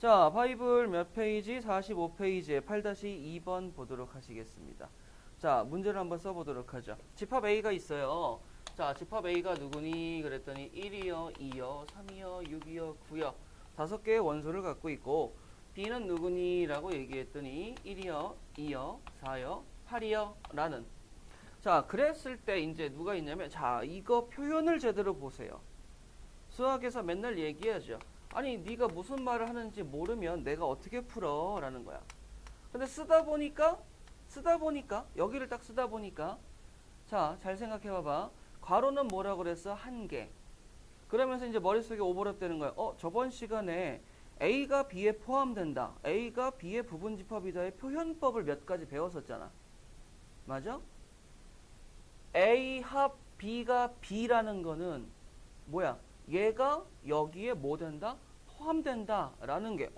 자, 바이블 몇 페이지? 45페이지에 8-2번 보도록 하시겠습니다. 자, 문제를 한번 써보도록 하죠. 집합 A가 있어요. 자, 집합 A가 누구니? 그랬더니 1이요, 2요, 3이요, 6이요, 9요. 5개의 원소를 갖고 있고 B는 누구니? 라고 얘기했더니 1이요, 2요, 4요, 8이요 라는. 자, 그랬을 때 이제 누가 있냐면, 자, 이거 표현을 제대로 보세요. 수학에서 맨날 얘기하죠. 아니, 네가 무슨 말을 하는지 모르면 내가 어떻게 풀어? 라는 거야. 근데 쓰다 보니까 여기를 딱 쓰다 보니까, 자, 잘 생각해 봐봐. 괄호는 뭐라고 그랬어? 한 개. 그러면서 이제 머릿속에 오버랩 되는 거야. 저번 시간에 A가 B에 포함된다, A가 B의 부분집합이다의 표현법을 몇 가지 배웠었잖아. 맞아? A 합 B가 B라는 거는 뭐야? 얘가 여기에 뭐 된다? 포함된다 라는 게,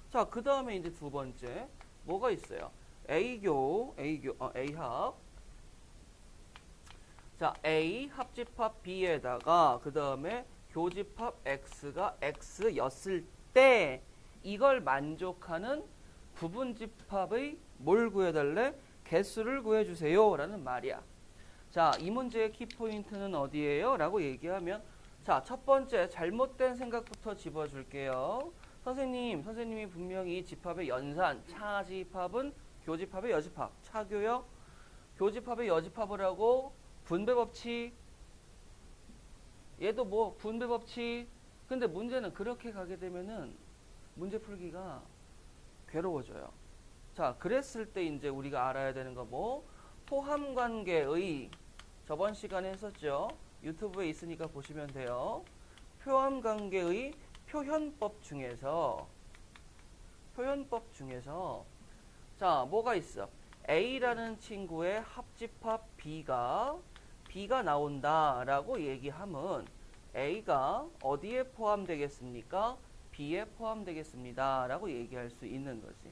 자, 그 다음에 이제 두 번째 뭐가 있어요? A합. 자, A 합집합 B에다가 그 다음에 교집합 X가 X였을 때 이걸 만족하는 부분집합의 뭘 구해달래? 개수를 구해주세요 라는 말이야. 자, 이 문제의 키포인트는 어디예요? 라고 얘기하면, 자, 첫 번째 잘못된 생각부터 집어줄게요. 선생님이 분명히 집합의 연산, 차집합은 교집합의 여집합, 차교요? 교집합의 여집합을 하고 분배법칙, 얘도 뭐 분배법칙. 근데 문제는 그렇게 가게 되면은 문제 풀기가 괴로워져요. 자, 그랬을 때 이제 우리가 알아야 되는 거 뭐? 포함관계의, 저번 시간에 했었죠. 유튜브에 있으니까 보시면 돼요. 포함관계의 표현법 중에서 자, 뭐가 있어? A라는 친구의 합집합 B가 나온다 라고 얘기하면 A가 어디에 포함되겠습니까? B에 포함되겠습니다 라고 얘기할 수 있는 거지.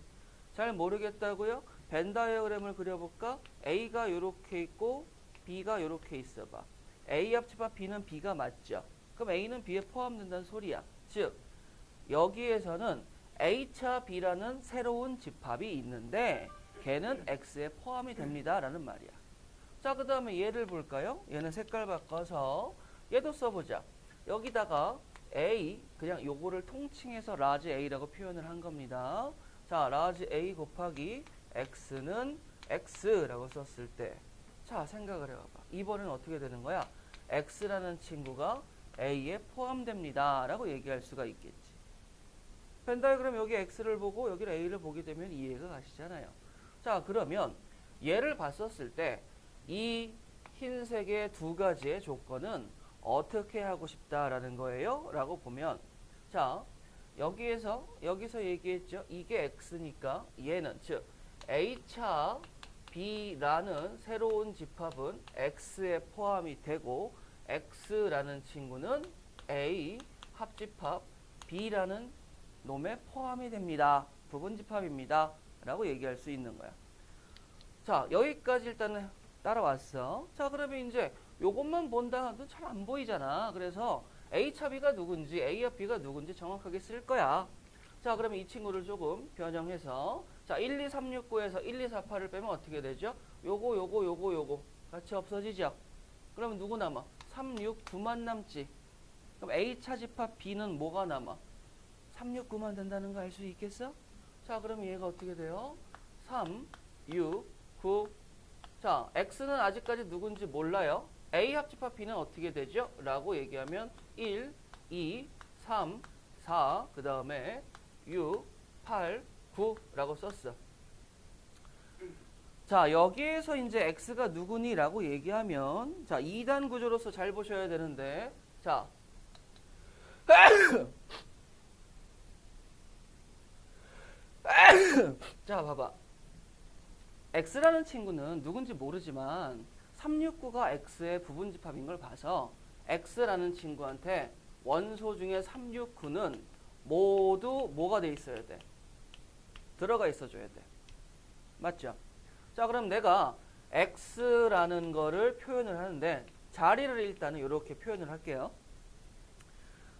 잘 모르겠다고요? 벤 다이어그램을 그려볼까? A가 이렇게 있고 B가 이렇게 있어봐. A 합집합 B는 B가 맞죠? 그럼 A는 B에 포함된다는 소리야. 즉, 여기에서는 A차 B라는 새로운 집합이 있는데 걔는 X에 포함이 됩니다 라는 말이야. 자, 그 다음에 얘를 볼까요? 얘는 색깔 바꿔서 얘도 써보자. 여기다가 A, 그냥 요거를 통칭해서 라지 A라고 표현을 한 겁니다. 자, 라지 A 곱하기 X는 X라고 썼을 때, 자, 생각을 해봐봐. 이번엔 어떻게 되는 거야? X라는 친구가 A에 포함됩니다 라고 얘기할 수가 있겠지. 펜다이그램 여기 X를 보고 여기를 A를 보게 되면 이해가 가시잖아요. 자, 그러면 얘를 봤었을 때 이 흰색의 두 가지의 조건은 어떻게 하고 싶다라는 거예요? 라고 보면, 자, 여기서 얘기했죠. 이게 X니까 얘는, 즉 A차 B라는 새로운 집합은 X에 포함이 되고 X라는 친구는 A 합집합 B라는 놈에 포함이 됩니다. 부분집합입니다 라고 얘기할 수 있는 거야. 자, 여기까지 일단은 따라왔어. 자, 그러면 이제 요것만 본다 해도 잘 안 보이잖아. 그래서 A차 B가 누군지, A와 B가 누군지 정확하게 쓸 거야. 자, 그러면 이 친구를 조금 변형해서, 자, 1, 2, 3, 6, 9에서 1, 2, 4, 8을 빼면 어떻게 되죠? 요거 같이 없어지죠? 그러면 누구 남아? 3, 6, 9만 남지. 그럼 A차 집합 B는 뭐가 남아? 3, 6, 9만 된다는 거 알 수 있겠어? 자, 그러면 얘가 어떻게 돼요? 3, 6, 9. 자, X는 아직까지 누군지 몰라요. A 합집합 B는 어떻게 되죠? 라고 얘기하면 1, 2, 3, 4, 그 다음에 6, 8, 9 라고 썼어. 자, 여기에서 이제 X가 누구니? 라고 얘기하면, 자, 2단 구조로서 잘 보셔야 되는데, 자, 자, 봐봐. X라는 친구는 누군지 모르지만 369가 X의 부분집합인 걸 봐서 X라는 친구한테 원소 중에 369는 모두 뭐가 돼 있어야 돼? 들어가 있어줘야 돼. 맞죠? 자, 그럼 내가 X라는 거를 표현을 하는데 자리를 일단은 이렇게 표현을 할게요.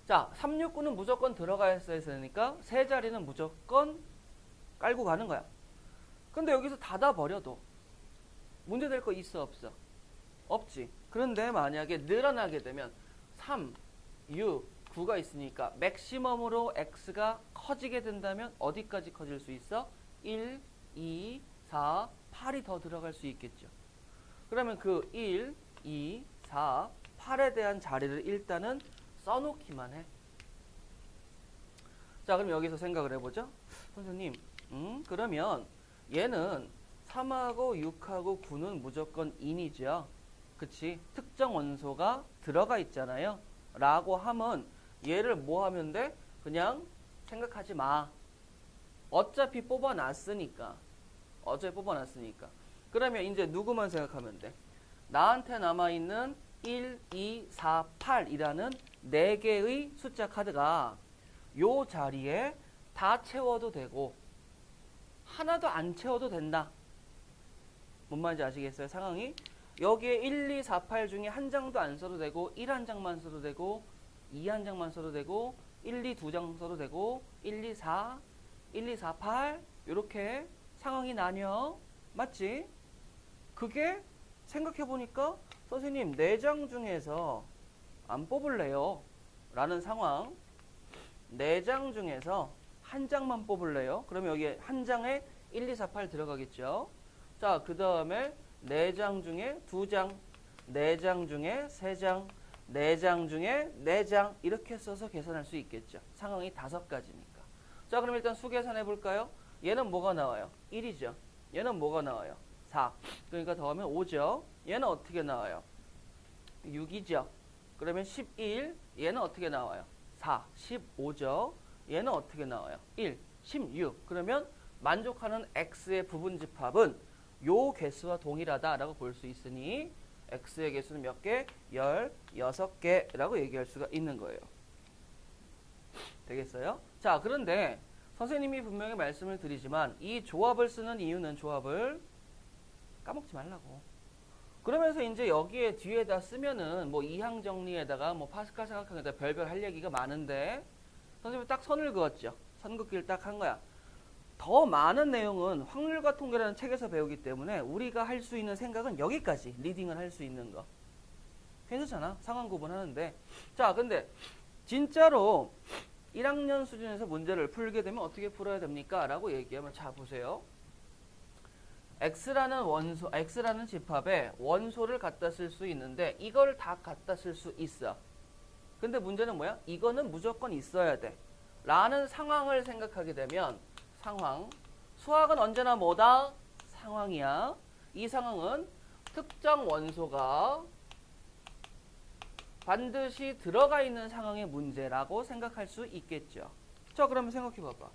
자, 369는 무조건 들어가 있어야 되니까 세 자리는 무조건 깔고 가는 거야. 근데 여기서 닫아버려도 문제될 거 있어 없어? 없지. 그런데 만약에 늘어나게 되면 3, 6, 9가 있으니까 맥시멈으로 x가 커지게 된다면 어디까지 커질 수 있어? 1, 2, 4, 8이 더 들어갈 수 있겠죠. 그러면 그 1, 2, 4, 8에 대한 자리를 일단은 써놓기만 해. 자, 그럼 여기서 생각을 해보죠. 선생님, 그러면 얘는 3하고 6하고 9는 무조건 인이죠. 그치? 특정 원소가 들어가 있잖아요. 라고 하면 얘를 뭐 하면 돼? 그냥 생각하지 마. 어차피 뽑아놨으니까. 그러면 이제 누구만 생각하면 돼? 나한테 남아있는 1, 2, 4, 8이라는 4개의 숫자 카드가 요 자리에 다 채워도 되고 하나도 안 채워도 된다. 뭔 말인지 아시겠어요? 상황이 여기에 1, 2, 4, 8 중에 한 장도 안 써도 되고 1 한 장만 써도 되고 2 한 장만 써도 되고 1, 2 두 장 써도 되고 1, 2, 4, 1, 2, 4, 8 이렇게 상황이 나뉘어. 맞지? 그게 생각해보니까 선생님 4장 중에서 안 뽑을래요? 라는 상황. 4장 중에서 한 장만 뽑을래요? 그러면 여기에 한 장에 1, 2, 4, 8 들어가겠죠? 자, 그 다음에 4장 중에 2장, 4장 중에 3장, 4장 중에 4장 이렇게 써서 계산할 수 있겠죠. 상황이 5가지니까. 자, 그럼 일단 수계산해 볼까요? 얘는 뭐가 나와요? 1이죠. 얘는 뭐가 나와요? 4. 그러니까 더하면 5죠. 얘는 어떻게 나와요? 6이죠. 그러면 11. 얘는 어떻게 나와요? 4. 15죠. 얘는 어떻게 나와요? 1. 16. 그러면 만족하는 x의 부분집합은 요 개수와 동일하다라고 볼 수 있으니 x의 개수는 몇 개? 16개라고 얘기할 수가 있는 거예요. 되겠어요? 자, 그런데 선생님이 분명히 말씀을 드리지만 이 조합을 쓰는 이유는 조합을 까먹지 말라고. 그러면서 이제 여기에 뒤에다 쓰면은 뭐 이항 정리에다가 뭐 파스칼 삼각형에다 별별 할 얘기가 많은데 선생님이 딱 선을 그었죠. 선긋기를 딱 한 거야. 더 많은 내용은 확률과 통계라는 책에서 배우기 때문에 우리가 할 수 있는 생각은 여기까지 리딩을 할 수 있는 거. 괜찮잖아. 상황 구분하는데. 자, 근데 진짜로 1학년 수준에서 문제를 풀게 되면 어떻게 풀어야 됩니까? 라고 얘기하면 자, 보세요. X라는 집합에 원소를 갖다 쓸 수 있는데 이걸 다 갖다 쓸 수 있어. 근데 문제는 뭐야? 이거는 무조건 있어야 돼. 라는 상황을 생각하게 되면 상황. 수학은 언제나 뭐다? 상황이야. 이 상황은 특정 원소가 반드시 들어가 있는 상황의 문제라고 생각할 수 있겠죠. 자, 그러면 생각해 봐봐.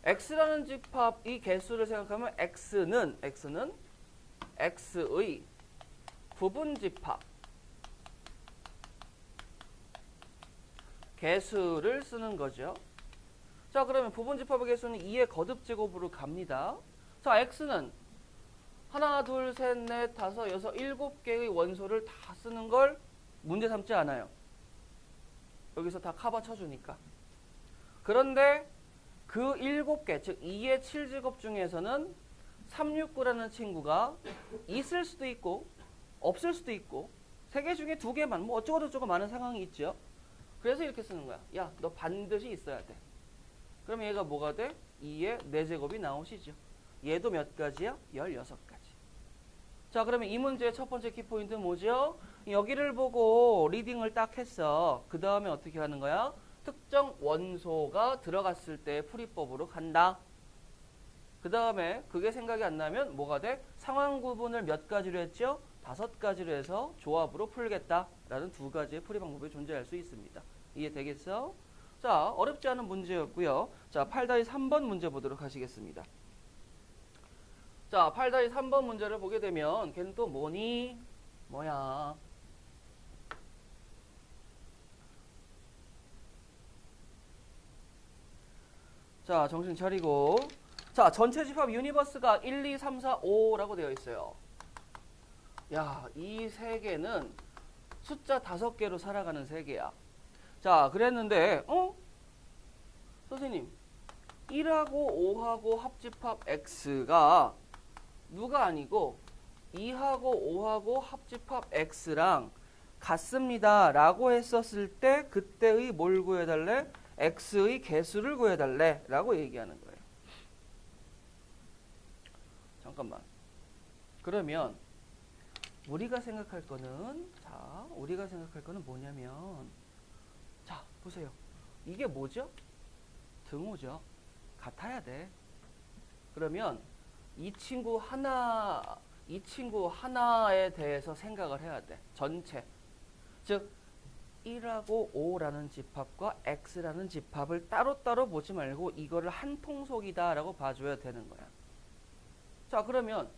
X라는 집합 이 개수를 생각하면 X는 X의 부분집합 개수를 쓰는 거죠. 자, 그러면 부분집합의 개수는 2의 거듭제곱으로 갑니다. 자, X는 하나, 둘, 셋, 넷, 다섯, 여섯, 7개의 원소를 다 쓰는 걸 문제 삼지 않아요. 여기서 다 커버 쳐주니까. 그런데 그 7개, 즉 2의 7제곱 중에서는 369라는 친구가 있을 수도 있고 없을 수도 있고 3개 중에 2개만 뭐 어쩌고저쩌고 많은 상황이 있죠. 그래서 이렇게 쓰는 거야. 야, 너 반드시 있어야 돼. 그럼 얘가 뭐가 돼? 2의 4제곱이 나오시죠. 얘도 몇 가지야? 16가지. 자, 그러면 이 문제의 첫 번째 키포인트는 뭐죠? 여기를 보고 리딩을 딱 했어. 그 다음에 어떻게 하는 거야? 특정 원소가 들어갔을 때 풀이법으로 간다. 그 다음에 그게 생각이 안 나면 뭐가 돼? 상황 구분을 몇 가지로 했죠? 5가지로 해서 조합으로 풀겠다라는 2가지의 풀이 방법이 존재할 수 있습니다. 이해되겠어? 자, 어렵지 않은 문제였고요. 자, 8-3번 문제 보도록 하시겠습니다. 자, 8-3번 문제를 보게 되면 걔는 또 뭐니? 뭐야? 자, 정신 차리고. 자, 전체 집합 유니버스가 1, 2, 3, 4, 5라고 되어 있어요. 야, 이 세계는 숫자 5개로 살아가는 세계야. 자, 그랬는데 선생님 1하고 5하고 합집합 x가 누가 아니고 2하고 5하고 합집합 x랑 같습니다 라고 했었을 때 그때의 뭘 구해달래? x의 개수를 구해달래 라고 얘기하는 거예요. 잠깐만. 그러면 우리가 생각할 거는 뭐냐면 자, 보세요. 이게 뭐죠? 등호죠. 같아야 돼. 그러면 이 친구 하나에 대해서 생각을 해야 돼. 전체. 즉 1하고 5라는 집합과 x라는 집합을 따로따로 보지 말고 이거를 한 통속이다 라고 봐줘야 되는 거야. 자, 그러면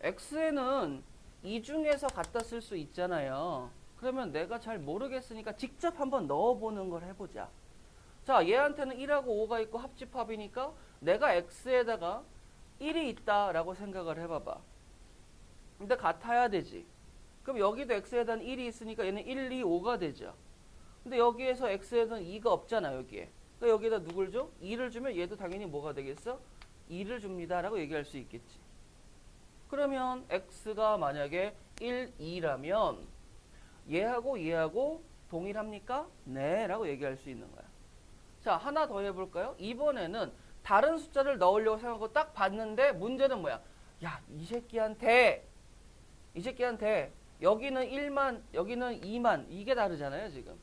x에는 이 중에서 갖다 쓸 수 있잖아요. 그러면 내가 잘 모르겠으니까 직접 한번 넣어보는 걸 해보자. 자, 얘한테는 1하고 5가 있고 합집합이니까 내가 x에다가 1이 있다라고 생각을 해봐봐. 근데 같아야 되지. 그럼 여기도 x에 대한 1이 있으니까 얘는 1, 2, 5가 되죠. 근데 여기에서 x에 대한 2가 없잖아, 여기에. 그러니까 여기에다 누굴 줘? 2를 주면 얘도 당연히 뭐가 되겠어? 2를 줍니다 라고 얘기할 수 있겠지. 그러면 x가 만약에 1, 2라면 얘하고 동일합니까? 네 라고 얘기할 수 있는 거야. 자, 하나 더 해볼까요? 이번에는 다른 숫자를 넣으려고 생각하고 딱 봤는데 문제는 뭐야? 야, 이 새끼한테 여기는 1만, 여기는 2만 이게 다르잖아요, 지금.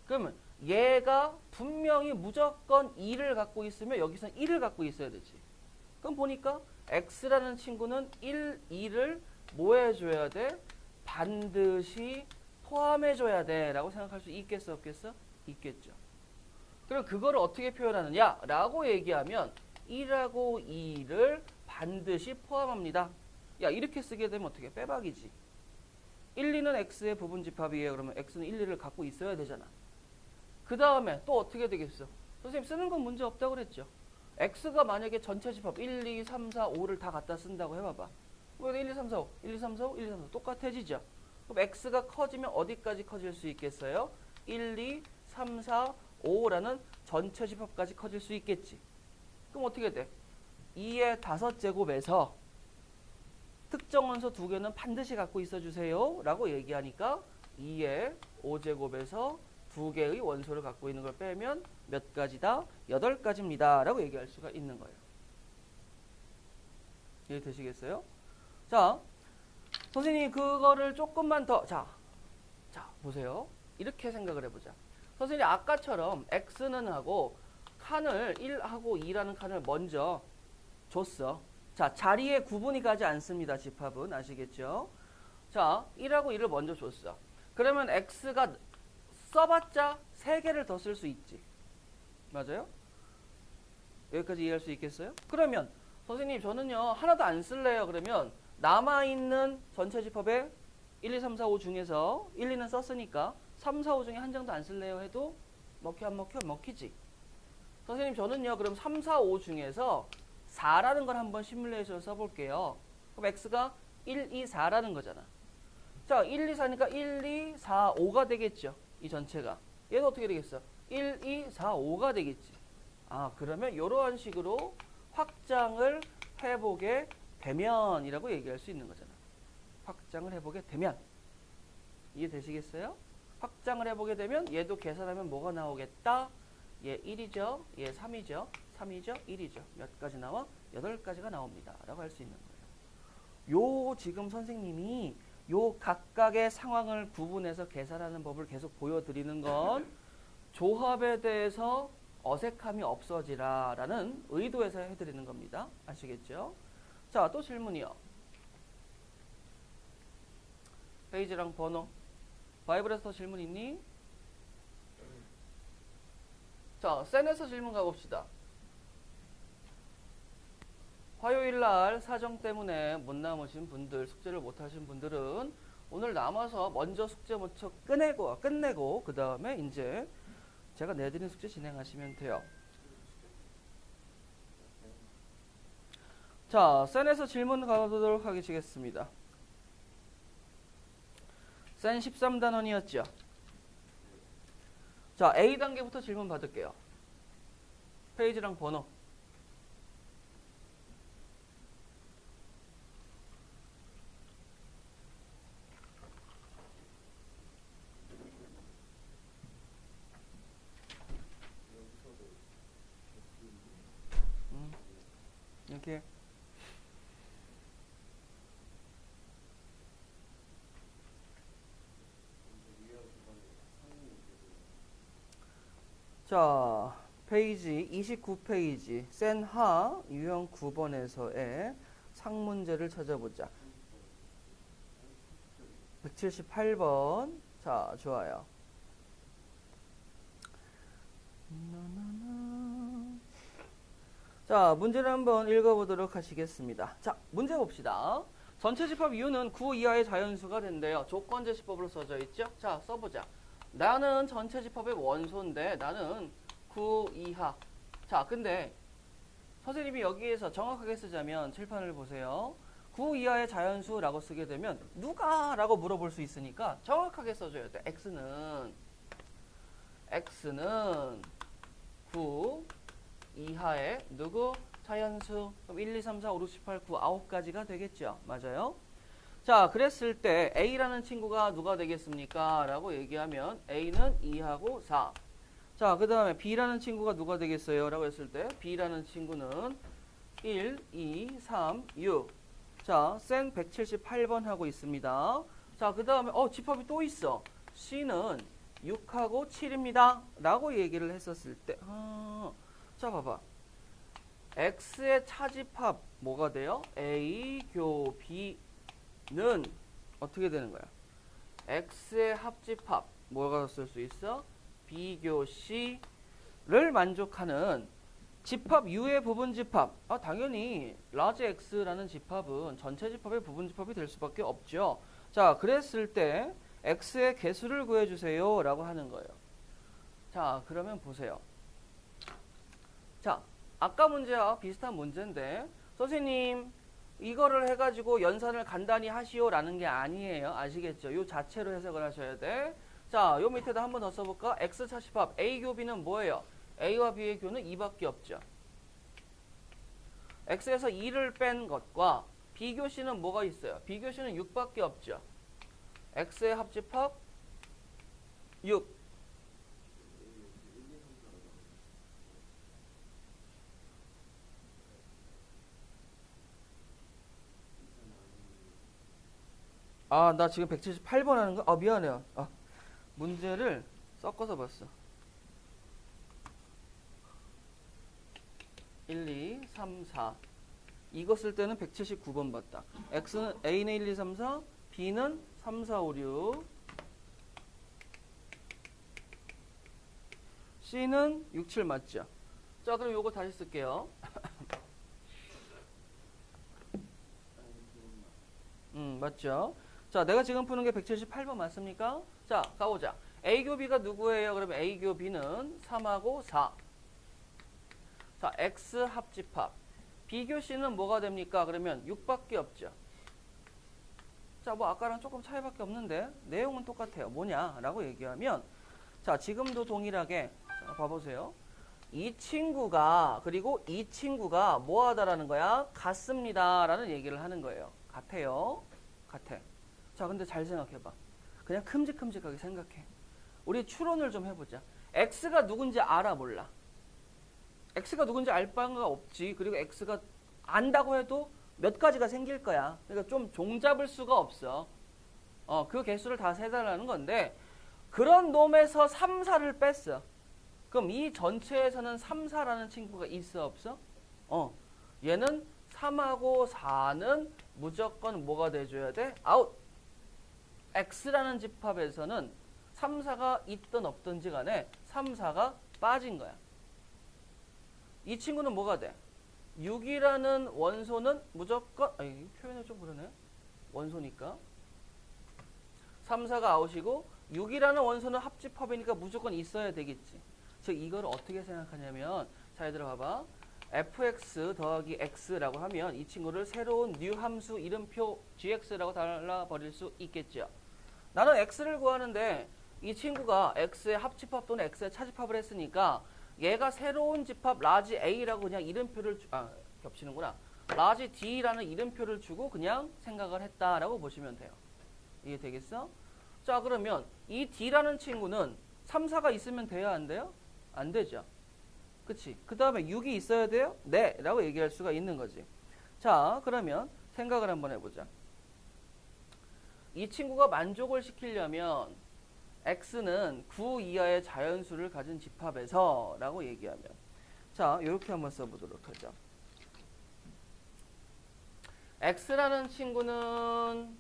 그러면 얘가 분명히 무조건 2를 갖고 있으면 여기서는 1을 갖고 있어야 되지. 그럼 보니까 x라는 친구는 1, 2를 뭐 해줘야 돼? 반드시 포함해줘야 돼 라고 생각할 수 있겠어, 없겠어? 있겠죠. 그럼 그거를 어떻게 표현하느냐 라고 얘기하면 1하고 2를 반드시 포함합니다. 야, 이렇게 쓰게 되면 어떻게? 빼박이지. 1, 2는 x의 부분집합이에요. 그러면 x는 1, 2를 갖고 있어야 되잖아. 그 다음에 또 어떻게 되겠어? 선생님 쓰는 건 문제 없다고 그랬죠. x가 만약에 전체 집합 1, 2, 3, 4, 5를 다 갖다 쓴다고 해봐봐. 뭐 1, 2, 3, 4, 5, 1, 2, 3, 4, 5, 1, 2, 3, 4, 5 똑같아지죠. 그럼 x가 커지면 어디까지 커질 수 있겠어요? 1, 2, 3, 4, 5라는 전체 집합까지 커질 수 있겠지. 그럼 어떻게 돼? 2의 5제곱에서 특정 원소 2개는 반드시 갖고 있어주세요 라고 얘기하니까 2의 5제곱에서 2개의 원소를 갖고 있는 걸 빼면 몇 가지다? 8가지입니다 라고 얘기할 수가 있는 거예요. 이해되시겠어요? 자, 선생님이 그거를 조금만 더 자, 보세요. 이렇게 생각을 해보자. 선생님이 아까처럼 x는 하고 칸을 1하고 2라는 칸을 먼저 줬어. 자, 자리에 구분이 가지 않습니다. 집합은 아시겠죠? 자, 1하고 2를 먼저 줬어. 그러면 x가 써봤자 3개를 더 쓸 수 있지. 맞아요? 여기까지 이해할 수 있겠어요? 그러면 선생님 저는요 하나도 안 쓸래요. 그러면 남아있는 전체 집합에 1, 2, 3, 4, 5 중에서 1, 2는 썼으니까 3, 4, 5 중에 한 장도 안 쓸래요 해도 먹혀 안 먹혀? 먹히지. 선생님 저는요 그럼 3, 4, 5 중에서 4라는 걸 한번 시뮬레이션을 써볼게요. 그럼 x가 1, 2, 4라는 거잖아. 자, 1, 2, 4니까 1, 2, 4, 5가 되겠죠. 이 전체가. 얘도 어떻게 되겠어? 1, 2, 4, 5가 되겠지. 아, 그러면 이러한 식으로 확장을 해보게 되면 이라고 얘기할 수 있는 거잖아. 확장을 해보게 되면. 이해되시겠어요? 확장을 해보게 되면 얘도 계산하면 뭐가 나오겠다? 얘 1이죠. 얘 3이죠. 3이죠. 1이죠. 몇 가지 나와? 8가지가 나옵니다. 라고 할 수 있는 거예요. 요 지금 선생님이 요 각각의 상황을 구분해서 계산하는 법을 계속 보여드리는 건 조합에 대해서 어색함이 없어지라 라는 의도에서 해드리는 겁니다. 아시겠죠? 자, 또 질문이요. 페이지랑 번호. 바이블에서 질문 있니? 자, 센에서 질문 가봅시다. 화요일날 사정 때문에 못 남으신 분들, 숙제를 못 하신 분들은 오늘 남아서 먼저 숙제 먼저 끝내고 그 다음에 이제 제가 내드린 숙제 진행하시면 돼요. 자, 센에서 질문 가보도록 하겠습니다. 센 13단원이었죠. 자, A 단계부터 질문 받을게요. 페이지랑 번호. 이렇게. 자, 페이지 29페이지 센하 유형 9번에서의 상문제를 찾아보자. 178번. 자, 좋아요. 자, 문제를 한번 읽어보도록 하시겠습니다. 자, 문제 봅시다. 전체 집합 U는 9 이하의 자연수가 된대요. 조건제시법으로 써져 있죠? 자, 써보자. 나는 전체 집합의 원소인데 나는 9 이하. 자, 근데 선생님이 여기에서 정확하게 쓰자면 칠판을 보세요. 9 이하의 자연수라고 쓰게 되면 누가? 라고 물어볼 수 있으니까 정확하게 써줘야 돼. X는 9 이하의 누구? 자연수. 그럼 1, 2, 3, 4, 5, 6, 7, 8, 9, 9가지가 되겠죠. 맞아요? 자, 그랬을 때 A라는 친구가 누가 되겠습니까? 라고 얘기하면 A는 2하고 4. 자, 그 다음에 B라는 친구가 누가 되겠어요? 라고 했을 때 B라는 친구는 1, 2, 3, 6. 자, 생 178번 하고 있습니다. 자, 그 다음에 집합이 또 있어. C는 6하고 7입니다. 라고 얘기를 했었을 때 자, 봐봐. X의 차집합 뭐가 돼요? A 교 B는 어떻게 되는 거야? X의 합집합 뭐가 쓸 수 있어? B 교 C를 만족하는 집합 U의 부분집합. 당연히 라지 X라는 집합은 전체 집합의 부분집합이 될 수밖에 없죠. 자, 그랬을 때 X의 개수를 구해주세요 라고 하는 거예요. 자, 그러면 보세요. 자, 아까 문제와 비슷한 문제인데 선생님 이거를 해가지고 연산을 간단히 하시오 라는 게 아니에요. 아시겠죠? 요 자체로 해석을 하셔야 돼. 자, 요 밑에다 한 번 더 써볼까? X 차집합 A 교 B는 뭐예요? A와 B의 교는 2밖에 없죠. X에서 2를 뺀 것과 B 교 C는 뭐가 있어요? B 교 C는 6밖에 없죠. X의 합집합 6. 나 지금 178번 하는 거? 미안해요. 문제를 섞어서 봤어. 1, 2, 3, 4. 이거 쓸 때는 179번 봤다. X는 A는 1, 2, 3, 4, B는 3, 4, 5, 6. C는 6, 7 맞죠? 자, 그럼 요거 다시 쓸게요. 맞죠? 자, 내가 지금 푸는 게 178번 맞습니까? 자, 가보자. A 교 B가 누구예요? 그러면 A 교 B는 3하고 4. 자, X 합집합. B 교 C는 뭐가 됩니까? 그러면 6밖에 없죠. 자, 뭐 아까랑 조금 차이밖에 없는데 내용은 똑같아요. 뭐냐? 라고 얘기하면 자, 지금도 동일하게 자, 봐보세요. 이 친구가 그리고 이 친구가 뭐하다라는 거야? 같습니다. 라는 얘기를 하는 거예요. 같아요. 같아. 자, 근데 잘 생각해봐. 그냥 큼직큼직하게 생각해. 우리 추론을 좀 해보자. X가 누군지 알아 몰라? X가 누군지 알 바가 없지. 그리고 X가 안다고 해도 몇 가지가 생길 거야. 그러니까 좀 종잡을 수가 없어. 그 개수를 다 세달라는 건데 그런 놈에서 3, 4를 뺐어. 그럼 이 전체에서는 3, 4라는 친구가 있어 없어? 얘는 3하고 4는 무조건 뭐가 돼줘야 돼? 아웃! X라는 집합에서는 3, 4가 있든 없든지 간에 3, 4가 빠진 거야. 이 친구는 뭐가 돼? 6이라는 원소는 무조건 표현이 좀 그러네. 원소니까 3, 4가 아웃이고 6이라는 원소는 합집합이니까 무조건 있어야 되겠지. 즉 이걸 어떻게 생각하냐면 자, 얘들아 봐봐. fx 더하기 x라고 하면 이 친구를 새로운 뉴 함수 이름표 gx라고 달라버릴 수 있겠죠. 나는 x를 구하는데 이 친구가 x의 합집합 또는 x의 차집합을 했으니까 얘가 새로운 집합 라지 A라고 그냥 이름표를 겹치는구나. 라지 D라는 이름표를 주고 그냥 생각을 했다라고 보시면 돼요. 이해되겠어? 자, 그러면 이 D라는 친구는 3, 4가 있으면 돼야 안 돼요? 안 되죠. 그치? 그 다음에 6이 있어야 돼요? 네! 라고 얘기할 수가 있는 거지. 자, 그러면 생각을 한번 해보자. 이 친구가 만족을 시키려면 x는 9 이하의 자연수를 가진 집합에서 라고 얘기하면, 자, 이렇게 한번 써보도록 하죠. x라는 친구는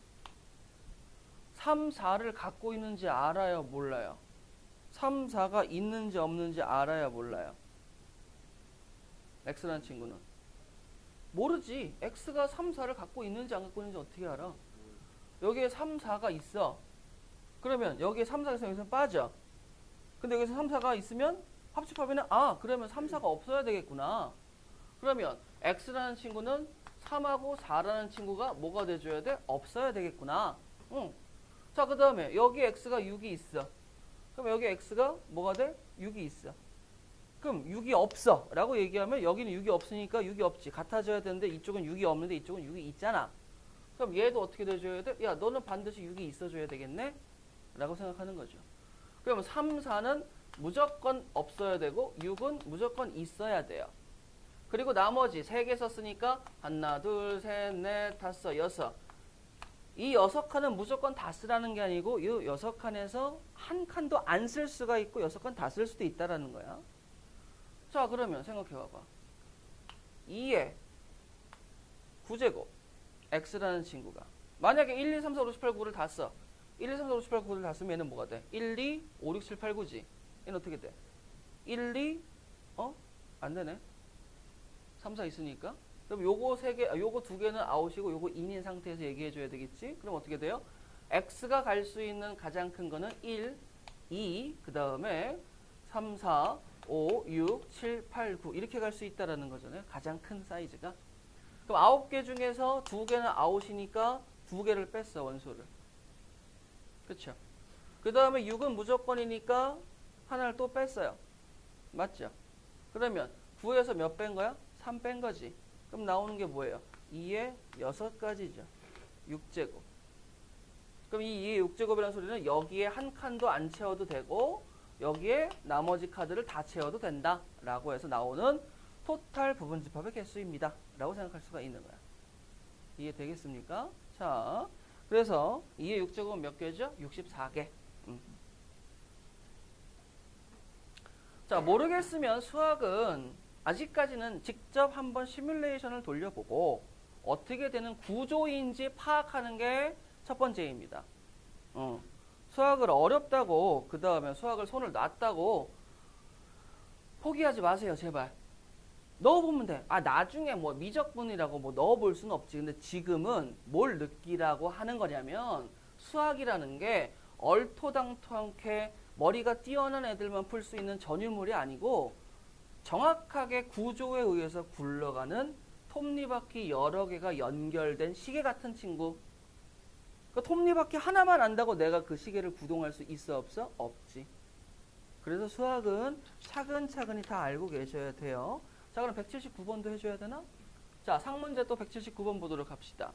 3, 4를 갖고 있는지 알아요? 몰라요? 3, 4가 있는지 없는지 알아요? 몰라요? x라는 친구는 모르지. x가 3, 4를 갖고 있는지 안 갖고 있는지 어떻게 알아? 여기에 3, 4가 있어. 그러면 여기에 3, 4가 있으면 여기서 빠져. 근데 여기서 3, 4가 있으면 합집합에는 그러면 3, 4가 없어야 되겠구나. 그러면 x라는 친구는 3하고 4라는 친구가 뭐가 돼줘야 돼? 없어야 되겠구나. 응. 자, 그 다음에 여기 x가 6이 있어. 그럼 여기 x가 뭐가 돼? 6이 있어. 그럼 6이 없어 라고 얘기하면 여기는 6이 없으니까 6이 없지. 같아져야 되는데 이쪽은 6이 없는데 이쪽은 6이 있잖아. 그럼 얘도 어떻게 돼줘야 돼? 야, 너는 반드시 6이 있어줘야 되겠네? 라고 생각하는 거죠. 그러면 3, 4는 무조건 없어야 되고 6은 무조건 있어야 돼요. 그리고 나머지 3개 썼으니까 하나, 둘, 셋, 넷, 다섯, 여섯. 이 6칸은 무조건 다 쓰라는 게 아니고 이 6칸에서 한 칸도 안 쓸 수가 있고 6칸 다 쓸 수도 있다라는 거야. 자, 그러면 생각해 봐봐. 2의 9제곱 x라는 친구가 만약에 1, 2, 3, 4, 5, 6, 7, 8, 9를 다 써. 1, 2, 3, 4, 5, 6, 7, 8, 9를 다 쓰면 얘는 뭐가 돼? 1, 2, 5, 6, 7, 8, 9지. 얘는 어떻게 돼? 1, 2, 안 되네. 3, 4 있으니까. 그럼 요거 3개, 요거 2개는 아웃이고 요거 인인 상태에서 얘기해 줘야 되겠지? 그럼 어떻게 돼요? x가 갈 수 있는 가장 큰 거는 1, 2, 그 다음에 3, 4, 5, 6, 7, 8, 9 이렇게 갈 수 있다라는 거잖아요. 가장 큰 사이즈가. 그럼 9개 중에서 2개는 아웃이니까 2개를 뺐어, 원소를. 그렇죠? 그 다음에 6은 무조건이니까 하나를 또 뺐어요. 맞죠? 그러면 9에서 몇 뺀 거야? 3 뺀 거지. 그럼 나오는 게 뭐예요? 2의 6가지죠. 6제곱. 그럼 이 2의 6제곱이라는 소리는 여기에 한 칸도 안 채워도 되고 여기에 나머지 카드를 다 채워도 된다 라고 해서 나오는 토탈 부분집합의 개수입니다 라고 생각할 수가 있는 거야. 이해되겠습니까? 자, 그래서 2의 6제곱은 몇 개죠? 64개. 자, 모르겠으면 수학은 아직까지는 직접 한번 시뮬레이션을 돌려보고 어떻게 되는 구조인지 파악하는 게 첫 번째입니다. 수학을 어렵다고 그 다음에 수학을 손을 놨다고 포기하지 마세요, 제발. 넣어보면 돼. 나중에 뭐 미적분이라고 뭐 넣어볼 수는 없지. 근데 지금은 뭘 느끼라고 하는 거냐면 수학이라는 게 얼토당토않게 머리가 뛰어난 애들만 풀 수 있는 전유물이 아니고 정확하게 구조에 의해서 굴러가는 톱니바퀴 여러 개가 연결된 시계 같은 친구. 그 톱니바퀴 하나만 안다고 내가 그 시계를 구동할 수 있어 없어? 없지. 그래서 수학은 차근차근히 다 알고 계셔야 돼요. 자, 그럼 179번도 해줘야 되나? 자, 상문제 또 179번 보도록 합시다.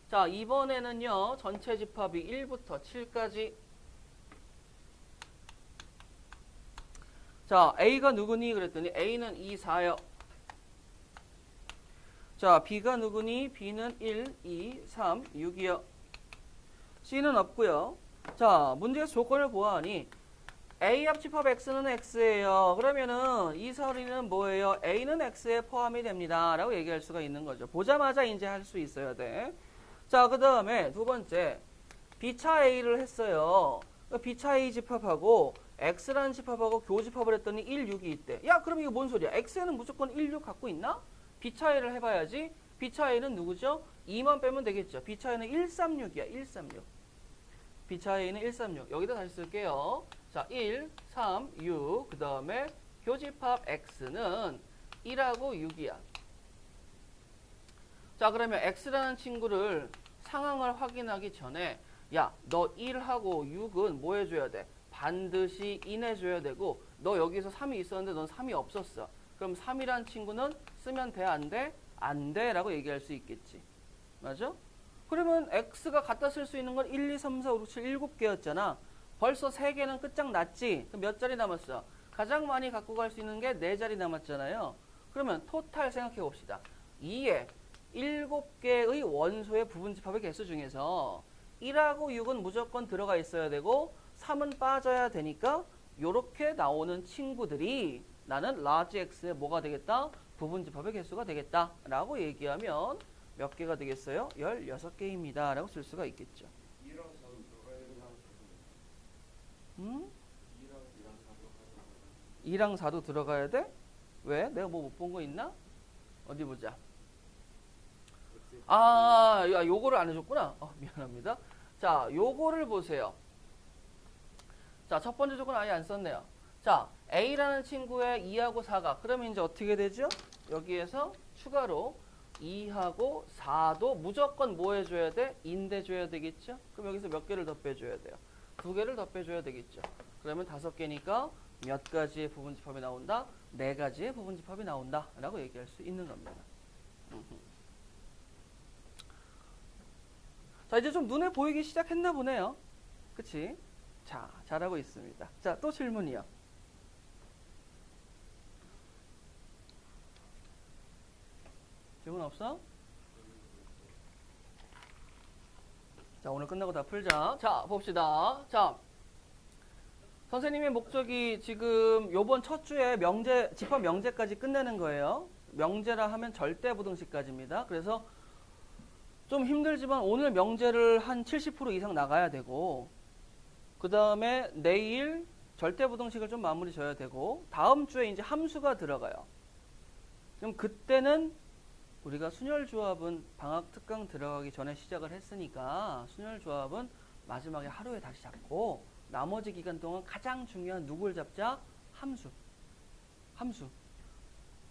자, 이번에는요, 전체 집합이 1부터 7까지. 자, A가 누구니? 그랬더니 A는 2, 4요. 자, B가 누구니? B는 1, 2, 3, 6이요. C는 없고요. 자, 문제에서 조건을 보아하니 A 합집합 X는 X예요. 그러면은 이 서리는 뭐예요? A는 X에 포함이 됩니다. 라고 얘기할 수가 있는 거죠. 보자마자 이제 할 수 있어야 돼. 자, 그 다음에 두 번째. B차 A를 했어요. B차 A 집합하고 X라는 집합하고 교집합을 했더니 1, 6이 있대. 야, 그럼 이거 뭔 소리야? X에는 무조건 1, 6 갖고 있나? B차 A를 해봐야지. B차 A는 누구죠? 2만 빼면 되겠죠. B차 A는 136이야. 136. B차 A는 136. 여기다 다시 쓸게요. 자, 1, 3, 6. 그 다음에 교집합 X는 1하고 6이야. 자, 그러면 X라는 친구를 상황을 확인하기 전에 야, 너 1하고 6은 뭐 해줘야 돼? 반드시 인해줘야 되고 너 여기서 3이 있었는데 넌 3이 없었어. 그럼 3이란 친구는 쓰면 돼? 안 돼? 안 돼 라고 얘기할 수 있겠지. 맞아? 그러면 x가 갖다 쓸 수 있는 건 1, 2, 3, 4, 5, 6, 7, 7개였잖아. 벌써 3개는 끝장났지? 그럼 몇 자리 남았어? 가장 많이 갖고 갈 수 있는 게 4자리 남았잖아요. 그러면 토탈 생각해 봅시다. 2에 7개의 원소의 부분집합의 개수 중에서 1하고 6은 무조건 들어가 있어야 되고 3은 빠져야 되니까 이렇게 나오는 친구들이 나는 large x의 뭐가 되겠다? 부분집합의 개수가 되겠다 라고 얘기하면 몇 개가 되겠어요? 16개입니다 라고 쓸 수가 있겠죠. 2랑 4도 들어가야 되나? 2랑 4도 들어가야 돼? 왜? 내가 뭐 못 본 거 있나? 어디 보자. 아, 야, 요거를 안 해줬구나. 미안합니다. 자, 요거를 보세요. 자, 첫 번째 조건 아예 안 썼네요. 자, A라는 친구의 2하고 4가 그러면 이제 어떻게 되죠? 여기에서 추가로 2하고 4도 무조건 뭐 해줘야 돼? 인대줘야 되겠죠? 그럼 여기서 몇 개를 더 빼줘야 돼요? 2개를 더 빼줘야 되겠죠? 그러면 5개니까 몇 가지의 부분집합이 나온다? 4가지의 부분집합이 나온다 라고 얘기할 수 있는 겁니다. 자, 이제 좀 눈에 보이기 시작했나 보네요. 그치? 자, 잘하고 있습니다. 자, 또 질문이요. 질문 없어? 자, 오늘 끝나고 다 풀자. 자, 봅시다. 자, 선생님의 목적이 지금 요번 첫 주에 명제, 집합 명제까지 끝내는 거예요. 명제라 하면 절대부등식까지입니다. 그래서 좀 힘들지만 오늘 명제를 한 70% 이상 나가야 되고 그 다음에 내일 절대부등식을 좀 마무리 져야 되고 다음 주에 이제 함수가 들어가요. 그럼 그때는 우리가 순열조합은 방학 특강 들어가기 전에 시작을 했으니까 순열조합은 마지막에 하루에 다시 잡고 나머지 기간 동안 가장 중요한 누굴 잡자? 함수.